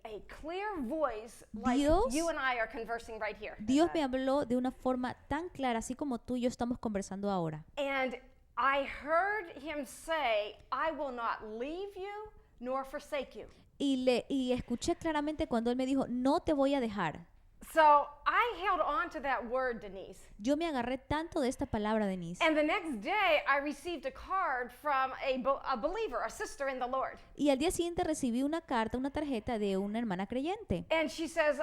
clear voice, like Dios- you and I are conversing right here. Dios me habló de una forma tan clara, así como tú y yo estamos conversando ahora. And I heard him say, I will not leave you nor forsake you. Y escuché claramente cuando Él me dijo, no te voy a dejar. So I held on to that word, Denise. Yo me agarré tanto de esta palabra, Denise. And the next day, I received a card from a believer, a sister in the Lord. Y al día siguiente recibí una carta, una tarjeta de una hermana creyente. And she says,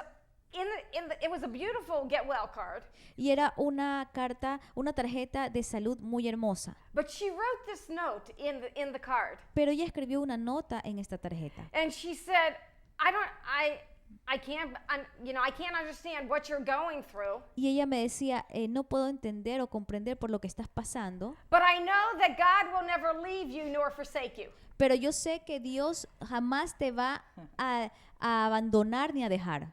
it was a beautiful get well card, Y era una carta, una tarjeta de salud muy hermosa. but she wrote this note in the card. Pero ella escribió una nota en esta tarjeta. And she said, I can't understand what you're going through, Y ella me decía, no puedo entender o comprender por lo que estás pasando, but I know that God will never leave you nor forsake you. pero yo sé que Dios jamás te va a abandonar ni a dejar.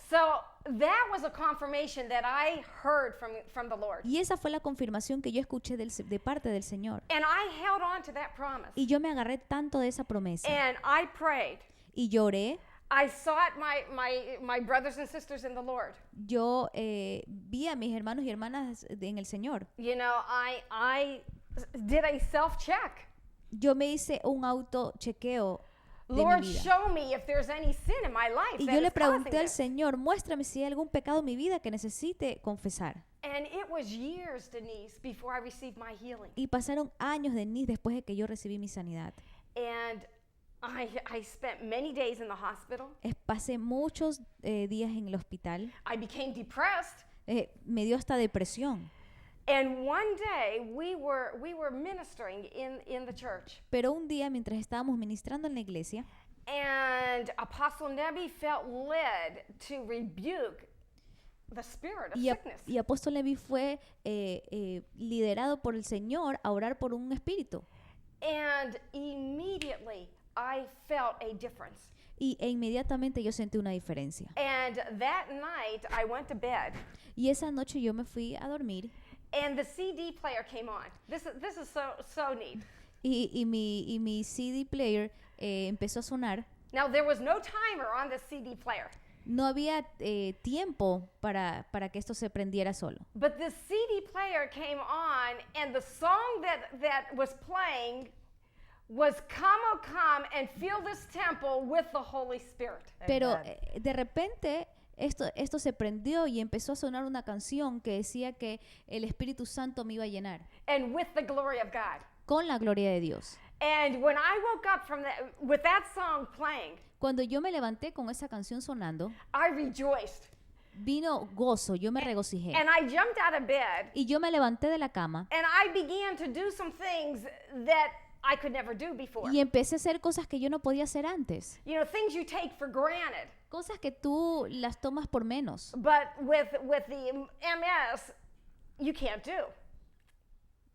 So that was a confirmation that I heard from the Lord. Y esa fue la confirmación que yo escuché de parte del Señor. And I held on to that promise. Y yo me agarré tanto de esa promesa. And I prayed. Y lloré. I sought my brothers and sisters in the Lord. Yo vi a mis hermanos y hermanas en el Señor. You know, I did a self-check. Yo me hice un autochequeo de Lord, mi vida. show me if there's any sin in my life Y that yo le is causing pregunté al this. Señor, muéstrame si hay algún pecado en mi vida que necesite confesar. And it was years, Denise, before I received my healing. Y pasaron años, Denise, después de que yo recibí mi sanidad. And I spent many days in the hospital. Pasé muchos días en el hospital. I became depressed. Me dio hasta depresión. And one day we were ministering in the church. Pero un día, mientras estábamos ministrando en la iglesia, And Apostle Nebi felt led to rebuke the spirit of sickness. y Apóstol Levi fue liderado por el Señor a orar por un espíritu. And immediately I felt a difference. E inmediatamente yo sentí una diferencia. And that night I went to bed. Y esa noche yo me fui a dormir And the CD player came on. This is so neat. y mi CD player empezó a sonar. Now there was no timer on the CD player, No había tiempo para que esto se prendiera solo. but the CD player came on, and the song that was playing was "Come, O Come, and Fill This Temple with the Holy Spirit." Pero Amen. de repente esto se prendió y empezó a sonar una canción que decía que el Espíritu Santo me iba a llenar And with the glory of God. con la gloria de Dios. And when I woke up with that song playing, Cuando yo me levanté con esa canción sonando, I rejoiced. vino gozo, yo me regocijé. And I jumped out of bed, Y yo me levanté de la cama and I began to do some things that I could never do before. y empecé a hacer cosas que yo no podía hacer antes. You know, things you take for granted. Cosas que tú las tomas por menos. But with the MS, you can't do.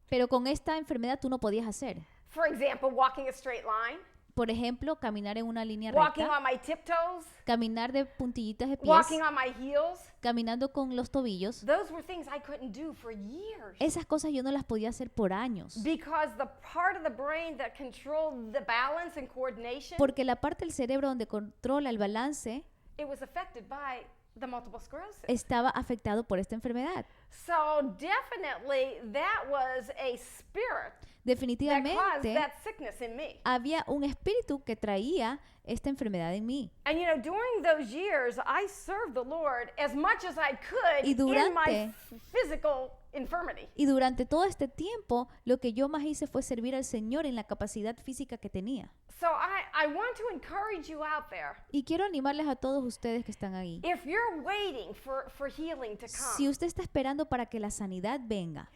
Pero con esta enfermedad tú no podías hacer. For example, walking a straight line. Por ejemplo, caminar en una línea walking recta, on my tiptoes, caminar de puntillitas de pies, walking on my heels. caminando con los tobillos. Those were things I couldn't do for years. Esas cosas yo no las podía hacer por años. Because the part of the brain that controlled the balance and coordination, Porque la parte del cerebro donde controla el balance it was affected by the multiple sclerosis. estaba afectado por esta enfermedad. So definitely that was a spirit that caused Definitivamente that sickness in me. había un espíritu que traía esta enfermedad en mí. And you know, during those years, I served the Lord as much as I could Y in my durante- physical infirmity. Y durante todo este tiempo, lo que yo más hice fue servir al Señor en la capacidad física que tenía. So I want to encourage you out there. Y quiero animarles a todos ustedes que están ahí. If you're waiting for healing to come, Si usted está esperando para que la sanidad venga,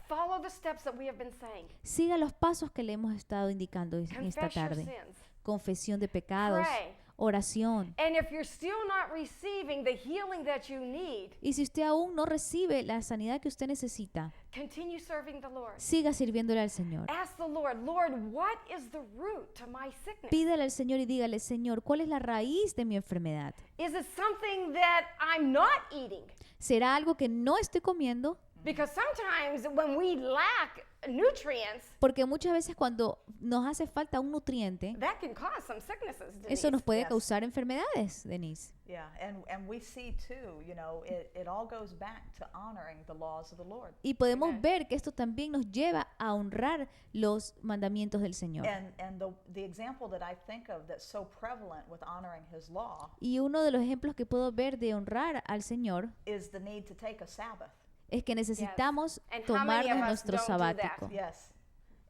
follow the steps that we have been saying. siga los pasos que le hemos estado indicando en esta Confess your tarde. sins. Confesión de pecados, Pray. oración. And if you're still not receiving the healing that you need, Y si usted aún no recibe la sanidad que usted necesita, continue serving the Lord. siga sirviéndole al Señor. Ask the Lord, Lord, what is the root to my sickness? Pídale al Señor y dígale, Señor, ¿cuál es la raíz de mi enfermedad? Is it something that I'm not eating? ¿Será algo que no estoy comiendo? Because sometimes when we lack nutrients, Porque muchas veces cuando nos hace falta un nutriente, that can cause some sicknesses. eso nos puede Yes. causar enfermedades, Denise. Yeah, and we see too, you know, it all goes back to honoring the laws of the Lord. Y podemos Amen. ver que esto también nos lleva a honrar los mandamientos del Señor. And the example that I think of that's so prevalent with honoring His law Y uno de los ejemplos que puedo ver de honrar al Señor is the need to take a Sabbath. es que necesitamos And how many tomarnos of us nuestro don't do that? sabático. Yes,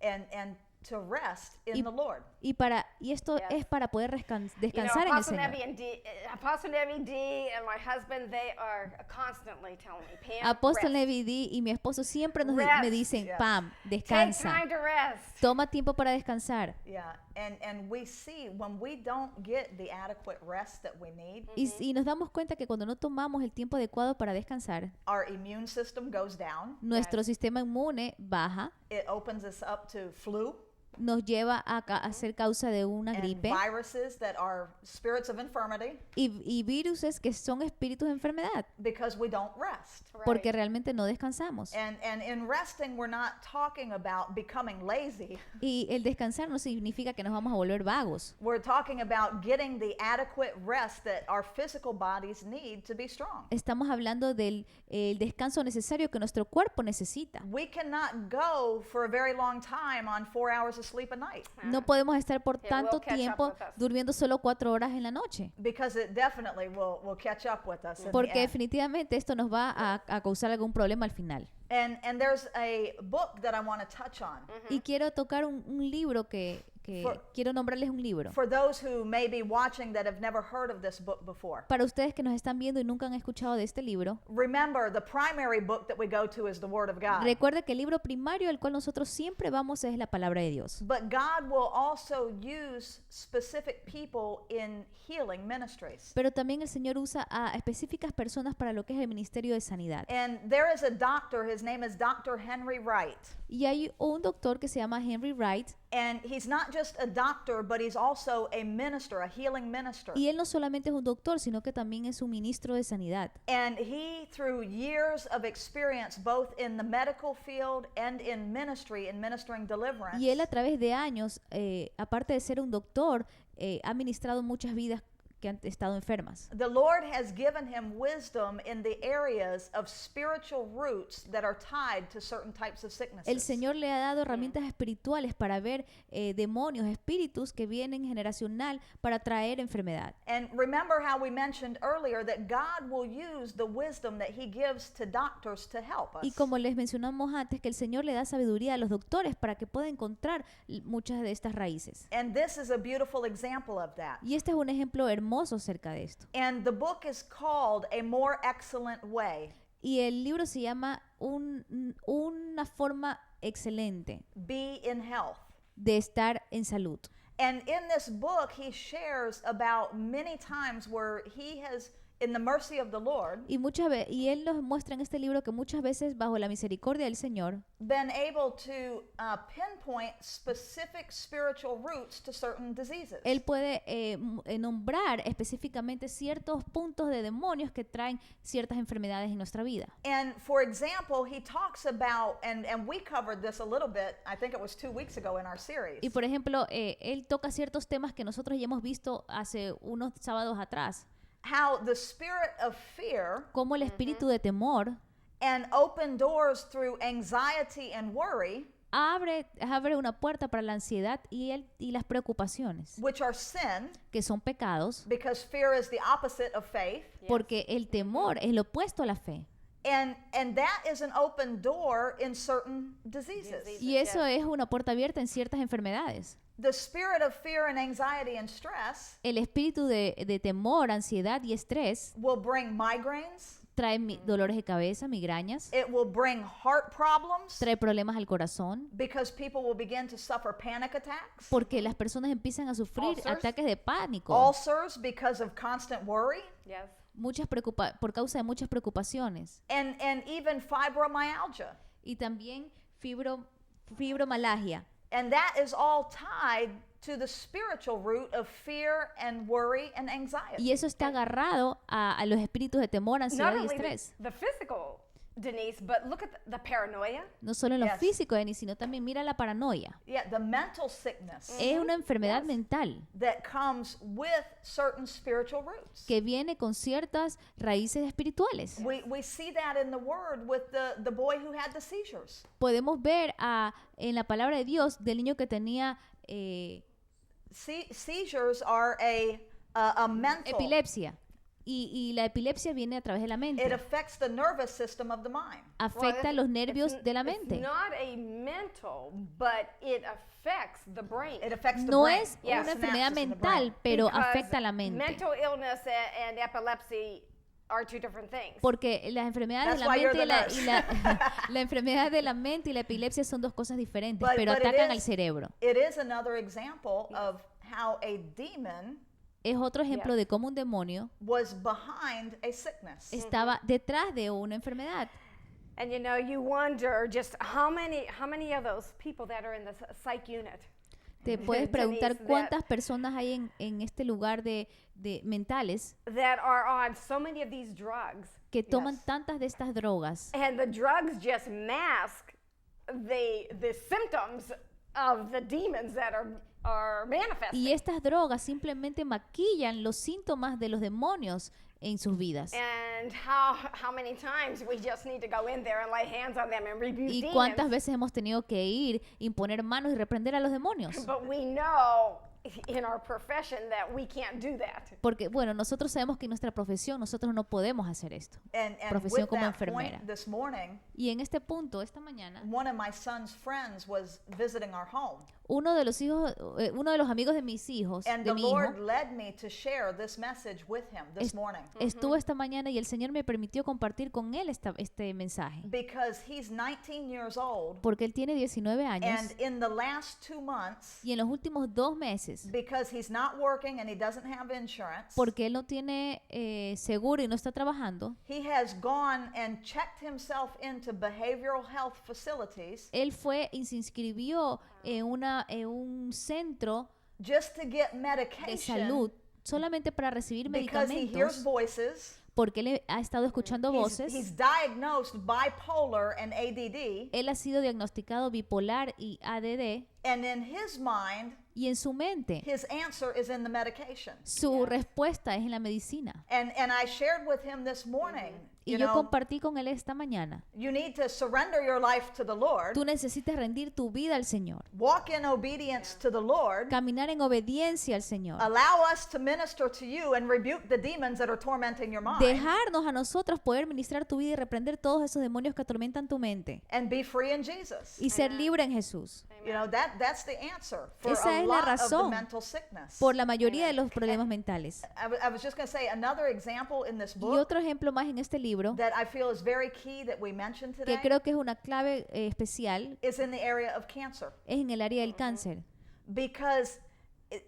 and to rest in Y- the Lord. Y esto Yes. es para poder You know, descansar en el Apostle Señor. Nevi D and my husband, they are constantly telling me, Pam, Apóstol rest. Nevi D y mi esposo siempre me Rest, dicen, yes. Pam, Take descansa, time to rest. toma tiempo para descansar. Yeah, and we see when we don't get the adequate rest that we need, Y nos damos cuenta que cuando no tomamos el tiempo adecuado para descansar, our immune system goes down. nuestro sistema inmune baja, It opens us up to flu nos lleva a ser causa de una and gripe viruses that are spirits of infirmity y viruses que son espíritus de enfermedad, because we don't rest. porque realmente no descansamos. And in resting, we're not talking about becoming lazy. Y el descansar no significa que nos vamos a volver vagos. We're talking about getting the adequate rest that our physical bodies need to be strong. Estamos hablando del el descanso necesario que nuestro cuerpo necesita. We cannot go for a very long time on 4 hours of sleep a night No podemos estar por It will tanto catch up tiempo with us. durmiendo solo 4 horas en la noche, because it definitely will catch up with us. in the porque end. definitivamente esto nos va a causar algún problema al final. And there's a book that I want to touch on. Y quiero tocar un libro que quiero nombrarles un libro. For those who may be watching that have never heard of this book before. Para ustedes que nos están viendo y nunca han escuchado de este libro, Remember, the primary book that we go to is the Word of God. recuerda que el libro primario al cual nosotros siempre vamos es la palabra de Dios. But God will also use specific people in healing ministries. Pero también el Señor usa a específicas personas para lo que es el ministerio de sanidad. And there is a doctor, his name is Dr. Henry Wright. Y hay un doctor que se llama Henry Wright, And he's not just a doctor, but he's also a minister, a healing minister. y él no solamente es un doctor, sino que también es un ministro de sanidad. And he, through years of experience, both in the medical field and in ministry, in ministering deliverance, Y él a través de años, aparte de ser un doctor, ha ministrado muchas vidas que han estado enfermas. the Lord has given him wisdom in the areas of spiritual roots that are tied to certain types of sicknesses. El Señor le ha dado herramientas espirituales para ver demonios, espíritus que vienen generacional para traer enfermedad. And remember how we mentioned earlier that God will use the wisdom that he gives to doctors to help us. Y como les mencionamos antes, que el Señor le da sabiduría a los doctores para que puedan encontrar muchas de estas raíces. And this is a beautiful example of that. Y este es un ejemplo hermoso acerca de esto. And the book is called A More Excellent Way. Y el libro se llama Una forma excelente Be in Health. de estar en salud. And in this book, he shares about many times where he has in the mercy of the Lord, y él nos muestra en este libro que muchas veces bajo la misericordia del Señor been able to pinpoint specific spiritual roots to certain diseases. él puede nombrar específicamente ciertos puntos de demonios que traen ciertas enfermedades en nuestra vida. And for example, he talks about, and we covered this a little bit, I think it was 2 weeks ago in our series, Y por ejemplo, él toca ciertos temas que nosotros ya hemos visto hace unos sábados atrás, how the spirit of fear como el espíritu de temor and open doors through anxiety and worry, abre una puerta para la ansiedad y las preocupaciones, which are sin, que son pecados, because fear is the opposite of faith. porque el temor es lo opuesto a la fe. And that is an open door in certain diseases. Y eso es una puerta abierta en ciertas enfermedades. The spirit of fear and anxiety and stress El espíritu de temor, ansiedad y estrés will bring migraines. trae dolores de cabeza, migrañas, It will bring heart problems trae problemas al corazón, because people will begin to suffer panic attacks. porque las personas empiezan a sufrir Ulcers. ataques de pánico, Ulcers because of constant worry. Yes. por causa de muchas preocupaciones. And even fibromyalgia. Y también fibromialgia. And that is all tied to the spiritual root of fear and worry and anxiety. Y eso está agarrado a los espíritus de temor, Not ansiedad y only estrés. the physical, Denise, but look at the paranoia. No solo en lo Yes. físico, Denis, sino también mira la paranoia. Yeah, the mental sickness Es una enfermedad mental that comes with certain spiritual roots. que viene con ciertas raíces espirituales. We see that in the word with the boy who had the seizures. Podemos ver en la palabra de Dios del niño que tenía Seizures are a mental. epilepsia. Y la epilepsia viene a través de la It mente. affects the nervous system of the mind. Afecta los nervios de la mente. It's not a mental, but it affects the brain. It affects the No brain. es Yes. una enfermedad Synapses in the mental, brain. pero Because afecta a la mente. Mental illness and epilepsy are two different things. Porque las enfermedades de That's la why you're mente the la enfermedad de la mente y la epilepsia son dos cosas diferentes, But- pero but it atacan al is- cerebro. It is another example of how a demon Es otro ejemplo Yes. de cómo un demonio was behind a sickness. estaba detrás de una enfermedad. And you wonder just how many of those people that are in the psych unit. Te puedes preguntar Denise, cuántas personas hay en este lugar de mentales That are on so many of these drugs. que toman Yes. tantas de estas drogas And the drugs just mask the symptoms of the demons that are manifesting. y estas drogas simplemente maquillan los síntomas de los demonios en sus vidas. And how many times we just need to go in there and lay hands on them and rebuke Y demons. cuántas veces hemos tenido que ir, imponer manos y reprender a los demonios. But we know in our profession that we can't do that. Porque, bueno, nosotros sabemos que en nuestra profesión nosotros no podemos hacer esto. And Profesión with como that point enfermera. this morning, Y en este punto, esta mañana, one of my son's friends was visiting our home. uno de los amigos de mis hijos, And de the mi hijo, Lord led me to share this message with him this Es- morning. estuvo esta mañana y el Señor me permitió compartir con él este mensaje. Because he's 19 years old, Porque él tiene 19 años and in the last 2 months, y en los últimos 2 meses, because he's not working and he doesn't have insurance, porque él no tiene seguro y no está trabajando, he has gone and checked himself into behavioral health facilities él fue y se inscribió en un centro just to get de medication salud solamente para recibir because he hears medicamentos, voices. porque él ha estado escuchando He's voces. diagnosed bipolar and ADD, Él ha sido diagnosticado bipolar y ADD, and in his mind, y en su mente his answer is in the medication. su respuesta es en la medicina. And I shared with him this morning, Y you yo know, compartí con él esta mañana. you need to surrender your life to the Lord, Tú necesitas rendir tu vida al Señor, walk in obedience to the Lord, caminar en obediencia al Señor, allow us to minister to you and rebuke the demons that are tormenting your mind, dejarnos a nosotros poder ministrar tu vida y reprender todos esos demonios que atormentan tu mente and be free in Jesus. y ser libre en Jesús. You know, that's the answer for Esa a es la lot of the razón mental sickness. por la mayoría de los problemas mentales. I was just going to say another example in this Y book otro ejemplo más en este libro, that I feel is very key that we mentioned que today creo que es una clave especial, is in the area of cancer. es en el área del cáncer. Because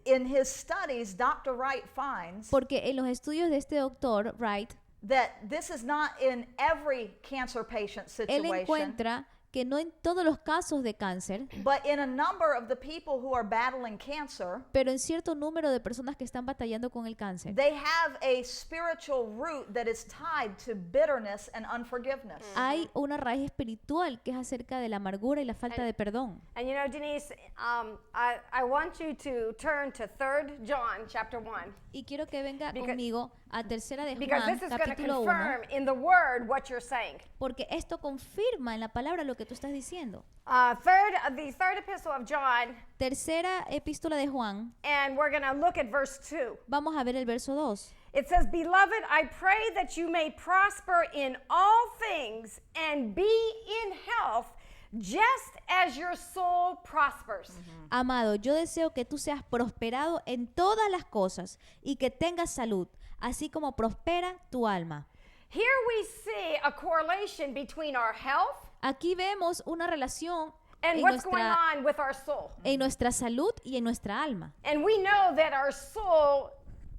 in his studies, Dr. Wright finds Porque en los estudios de este doctor Wright, that this is not in every cancer patient él situation, encuentra que no en todos los casos de cáncer, but in a number of the people who are battling cancer, pero en cierto número de personas que están batallando con el cáncer, they have a spiritual root that is tied to bitterness and unforgiveness. hay una raíz espiritual que es acerca de la amargura y la falta de perdón. And you know, Denise, I want you to turn to 3 John chapter 1. Y quiero que venga Because- conmigo a tercera de Because Juan, this is going to capítulo 1, confirm in the word what you're saying. porque esto confirma en la palabra lo que tú estás diciendo. The third epistle of John, Tercera epístola de Juan, and we're going to look at verse 2. vamos a ver el verso 2. It says, Beloved, I pray that you may prosper in all things and be in health, just as your soul prospers. Amado, yo deseo que tú seas prosperado en todas las cosas y que tengas salud, así como prospera tu alma. Here we see a correlation between our health Aquí vemos una relación and en what's going nuestra, on with our soul. en nuestra salud y en nuestra alma. And we know that our soul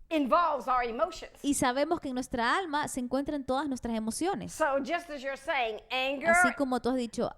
involves our emotions. Y sabemos que en nuestra alma se encuentran todas nuestras emociones. So just as you're saying, anger, Así como tú has dicho,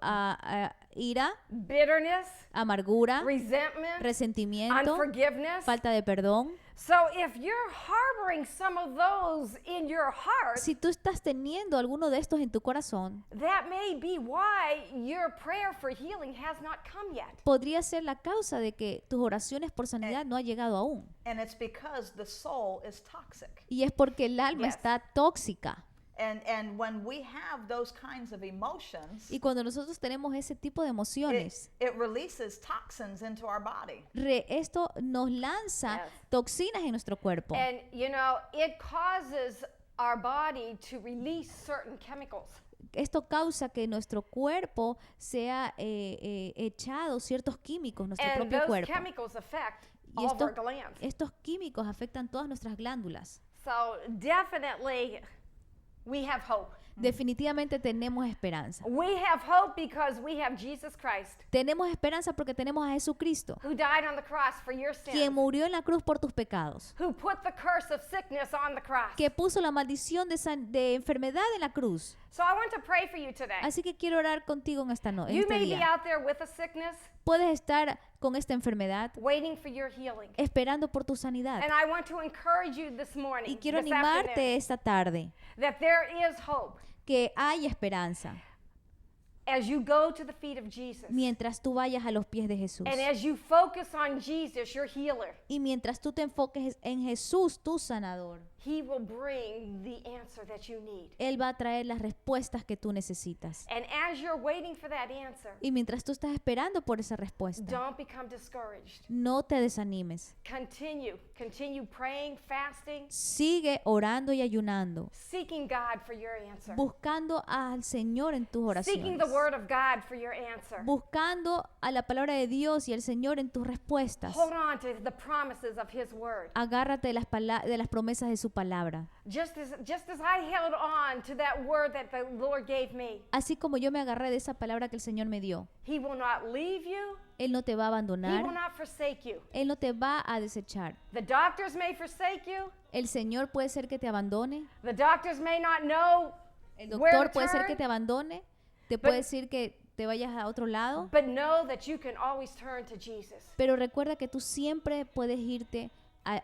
ira, bitterness, amargura, resentment, resentimiento, unforgiveness. falta de perdón. So if you're harboring some of those in your heart, Si tú estás teniendo alguno de estos en tu corazón, that may be why your prayer for healing has not come yet. podría ser la causa de que tus oraciones por sanidad no han llegado aún. And it's because the soul is toxic. Y es porque el alma Yes. está tóxica. And when we have those kinds of emotions, Y cuando nosotros tenemos ese tipo de emociones, it releases toxins into our body. esto nos lanza Yes. toxinas en nuestro cuerpo. And you know, it causes our body to release certain chemicals. Esto causa que nuestro cuerpo sea echado ciertos químicos, nuestro And propio those cuerpo. chemicals affect Y all of our glands. estos químicos afectan todas nuestras glándulas. So definitely we have hope. Definitivamente tenemos esperanza. We have hope because we have Jesus Christ Tenemos esperanza porque tenemos a Jesucristo, who died on the cross for your quien sins, murió en la cruz por tus pecados, who put the curse of sickness on the cross. que puso la maldición de enfermedad en la cruz. So I want to pray for you today. Así que quiero orar contigo en esta noche. You may be out there with a sickness, Puedes estar con esta enfermedad waiting for your healing. esperando por tu sanidad. And I want to encourage you this morning, Y quiero this afternoon, animarte esta tarde that there is hope que hay esperanza as you go to the feet of Jesus. mientras tú vayas a los pies de Jesús. And as you focus on Jesus, your healer, Y mientras tú te enfoques en Jesús, tu sanador, He will bring the answer that you need. Él va a traer las respuestas que tú necesitas. And as you're waiting for that answer, Y mientras tú estás esperando por esa respuesta, don't become discouraged. no te desanimes. Continue praying, fasting, Sigue orando y ayunando, seeking God for your answer. buscando al Señor en tus Seeking oraciones, the word of God for your answer. buscando a la palabra de Dios y al Señor en tus respuestas. Hold on to the promises of His word. Agárrate de de las promesas de su palabra. Just as I held on to that word that the Lord gave me, Así como yo me agarré de esa palabra que el Señor me dio. He will not leave you. Él no te va a He will abandonar. not forsake you. Él no te va a desechar. The doctors may forsake you. El Señor puede ser que te abandone. The doctors may not know El where doctor to puede ser turn, que te abandone. Te puede decir que te vayas a otro lado. but know that you can always turn to Jesus. Pero recuerda que tú siempre puedes irte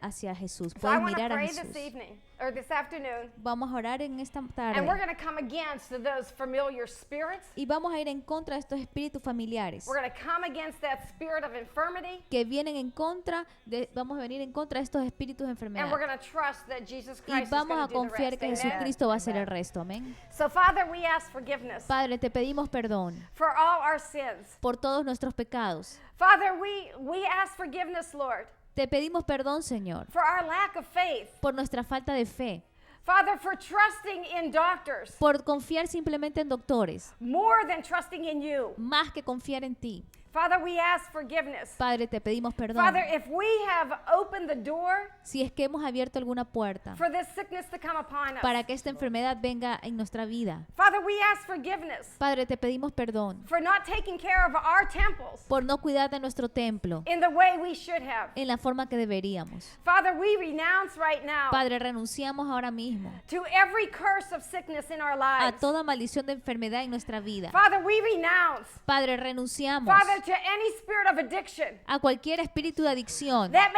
hacia Jesús. So I Puedes want to mirar a pray Jesús. this evening or this afternoon, Vamos a orar en esta and we're tarde. going to come against those familiar spirits. Y vamos a ir en contra de estos espíritus familiares We're going to come against that spirit of infirmity, que vienen en contra vamos a venir en contra de estos espíritus de and we're enfermedad. going to trust that Jesus Y Christ is vamos going a to do the confiar rest. que Amen? Jesucristo va a hacer el resto. Amén. So Father, we ask forgiveness Padre, te pedimos perdón for all our sins. por todos nuestros pecados. Father, we ask forgiveness, Lord, Te pedimos perdón, Señor, for our lack of faith. por nuestra falta de fe, Father, for trusting in doctors por confiar simplemente en doctores, more than trusting in you. más que confiar en ti. Father, we ask forgiveness. Padre, te pedimos perdón. Father, if we have opened the door Si es que hemos abierto alguna puerta for this sickness to come upon us, para que esta enfermedad venga en nuestra vida. Father, we ask forgiveness Padre, te pedimos perdón for not taking care of our temples por no cuidar de nuestro templo in the way we should have. en la forma que deberíamos. Father, we renounce right now Padre, renunciamos ahora mismo to every curse of sickness in our a lives. toda maldición de enfermedad en nuestra vida. Father, we renounce, Padre, renunciamos Father, to any spirit of addiction a cualquier espíritu de adicción that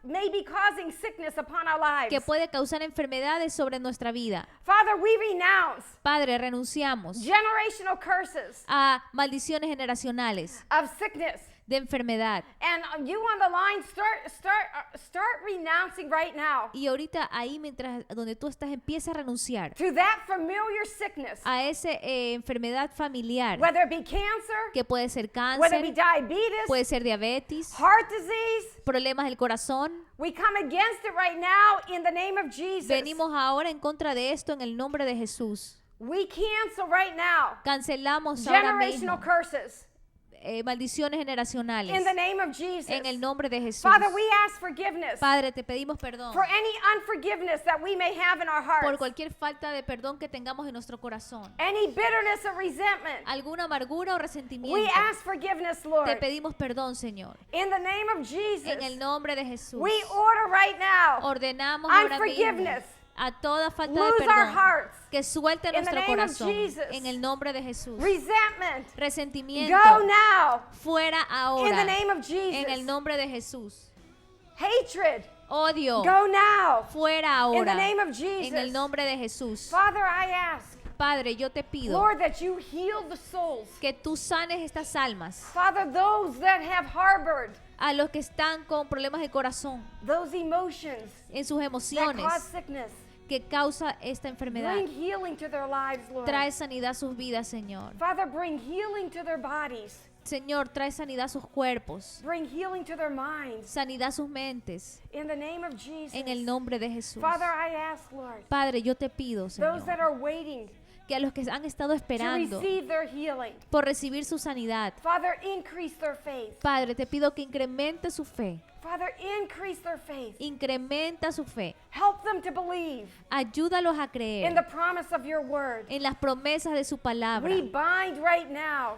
may be causing sickness upon our lives. que puede causar enfermedades sobre nuestra vida. Father, we renounce Padre, renunciamos generational curses a maldiciones generacionales of sickness. de enfermedad. And you on the line, start renouncing right now Y ahorita ahí, mientras donde tú estás, empieza a renunciar to that familiar sickness, a esa enfermedad familiar, whether it be cancer, que puede ser whether it be cáncer, diabetes, puede ser diabetes, heart disease. problemas del corazón. We come against it right now in the name of Jesus. Venimos ahora en contra de esto en el nombre de Jesús. We cancel right now Cancelamos ahora generational mismo curses maldiciones generacionales in the name of Jesus. en el nombre de Jesús. Father, we ask forgiveness Padre, te pedimos perdón for any unforgiveness that we may have in our por hearts, cualquier falta de perdón que tengamos en nuestro corazón, any bitterness or resentment. alguna amargura o We resentimiento. ask forgiveness, Lord, Te pedimos perdón, Señor, in the name of Jesus. en el nombre de Jesús. We order right now Ordenamos ahora mismo unforgiveness. a toda falta de Lose our perdón hearts. que suelte In the nuestro name of corazón Jesus. en el nombre de Jesús. Resentment. Resentimiento Go now fuera in the ahora name of en el Jesus. nombre de Jesús. Hatred. Odio Go now fuera in the ahora name of en el Jesus. nombre de Jesús. Father, I ask, Padre, yo te pido Lord, that you heal the souls. que tú sanes estas almas, Father, those that have harbored a los que están con problemas de corazón, those emotions en sus that emociones cause sickness. que causa esta enfermedad. Bring healing to their lives, Lord. Trae sanidad a sus vidas, Señor. Father, bring healing to their bodies. Señor, trae sanidad a sus cuerpos, Bring healing to their minds. sanidad a sus mentes, In the name of Jesus. en el nombre de Jesús. Father, I ask, Lord, Padre, yo te pido, those that Señor, are waiting que a los que han estado to esperando receive their healing, por recibir su sanidad, Father, increase their faith. Padre, te pido que incremente su fe, Father, increase their faith. incrementa su fe, Help them to believe ayúdalos a in the creer promise of your word. en las promesas de su palabra. We bind right now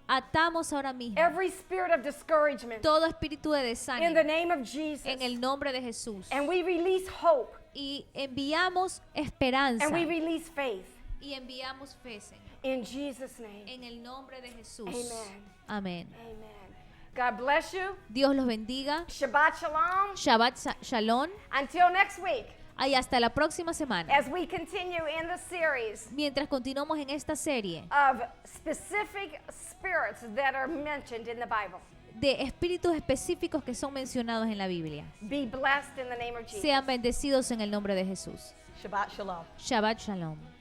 Atamos ahora mismo every spirit of discouragement todo espíritu de in the desánimo name of Jesus. en el nombre de Jesús And we release hope y enviamos esperanza and we release faith y enviamos fe, Señor, in Jesus' name. en el nombre de Jesús. Amen. Amén. Amen. God bless you. Dios los bendiga. Shabbat shalom. Shabbat Shalom. Until next week, Y hasta la próxima semana. as we continue in the series Mientras continuamos en esta serie of specific spirits that are mentioned in the Bible. de espíritus específicos que son mencionados en la Biblia. Be blessed in the name of Jesus. Sean bendecidos en el nombre de Jesús. Shabbat Shalom. Shabbat Shalom.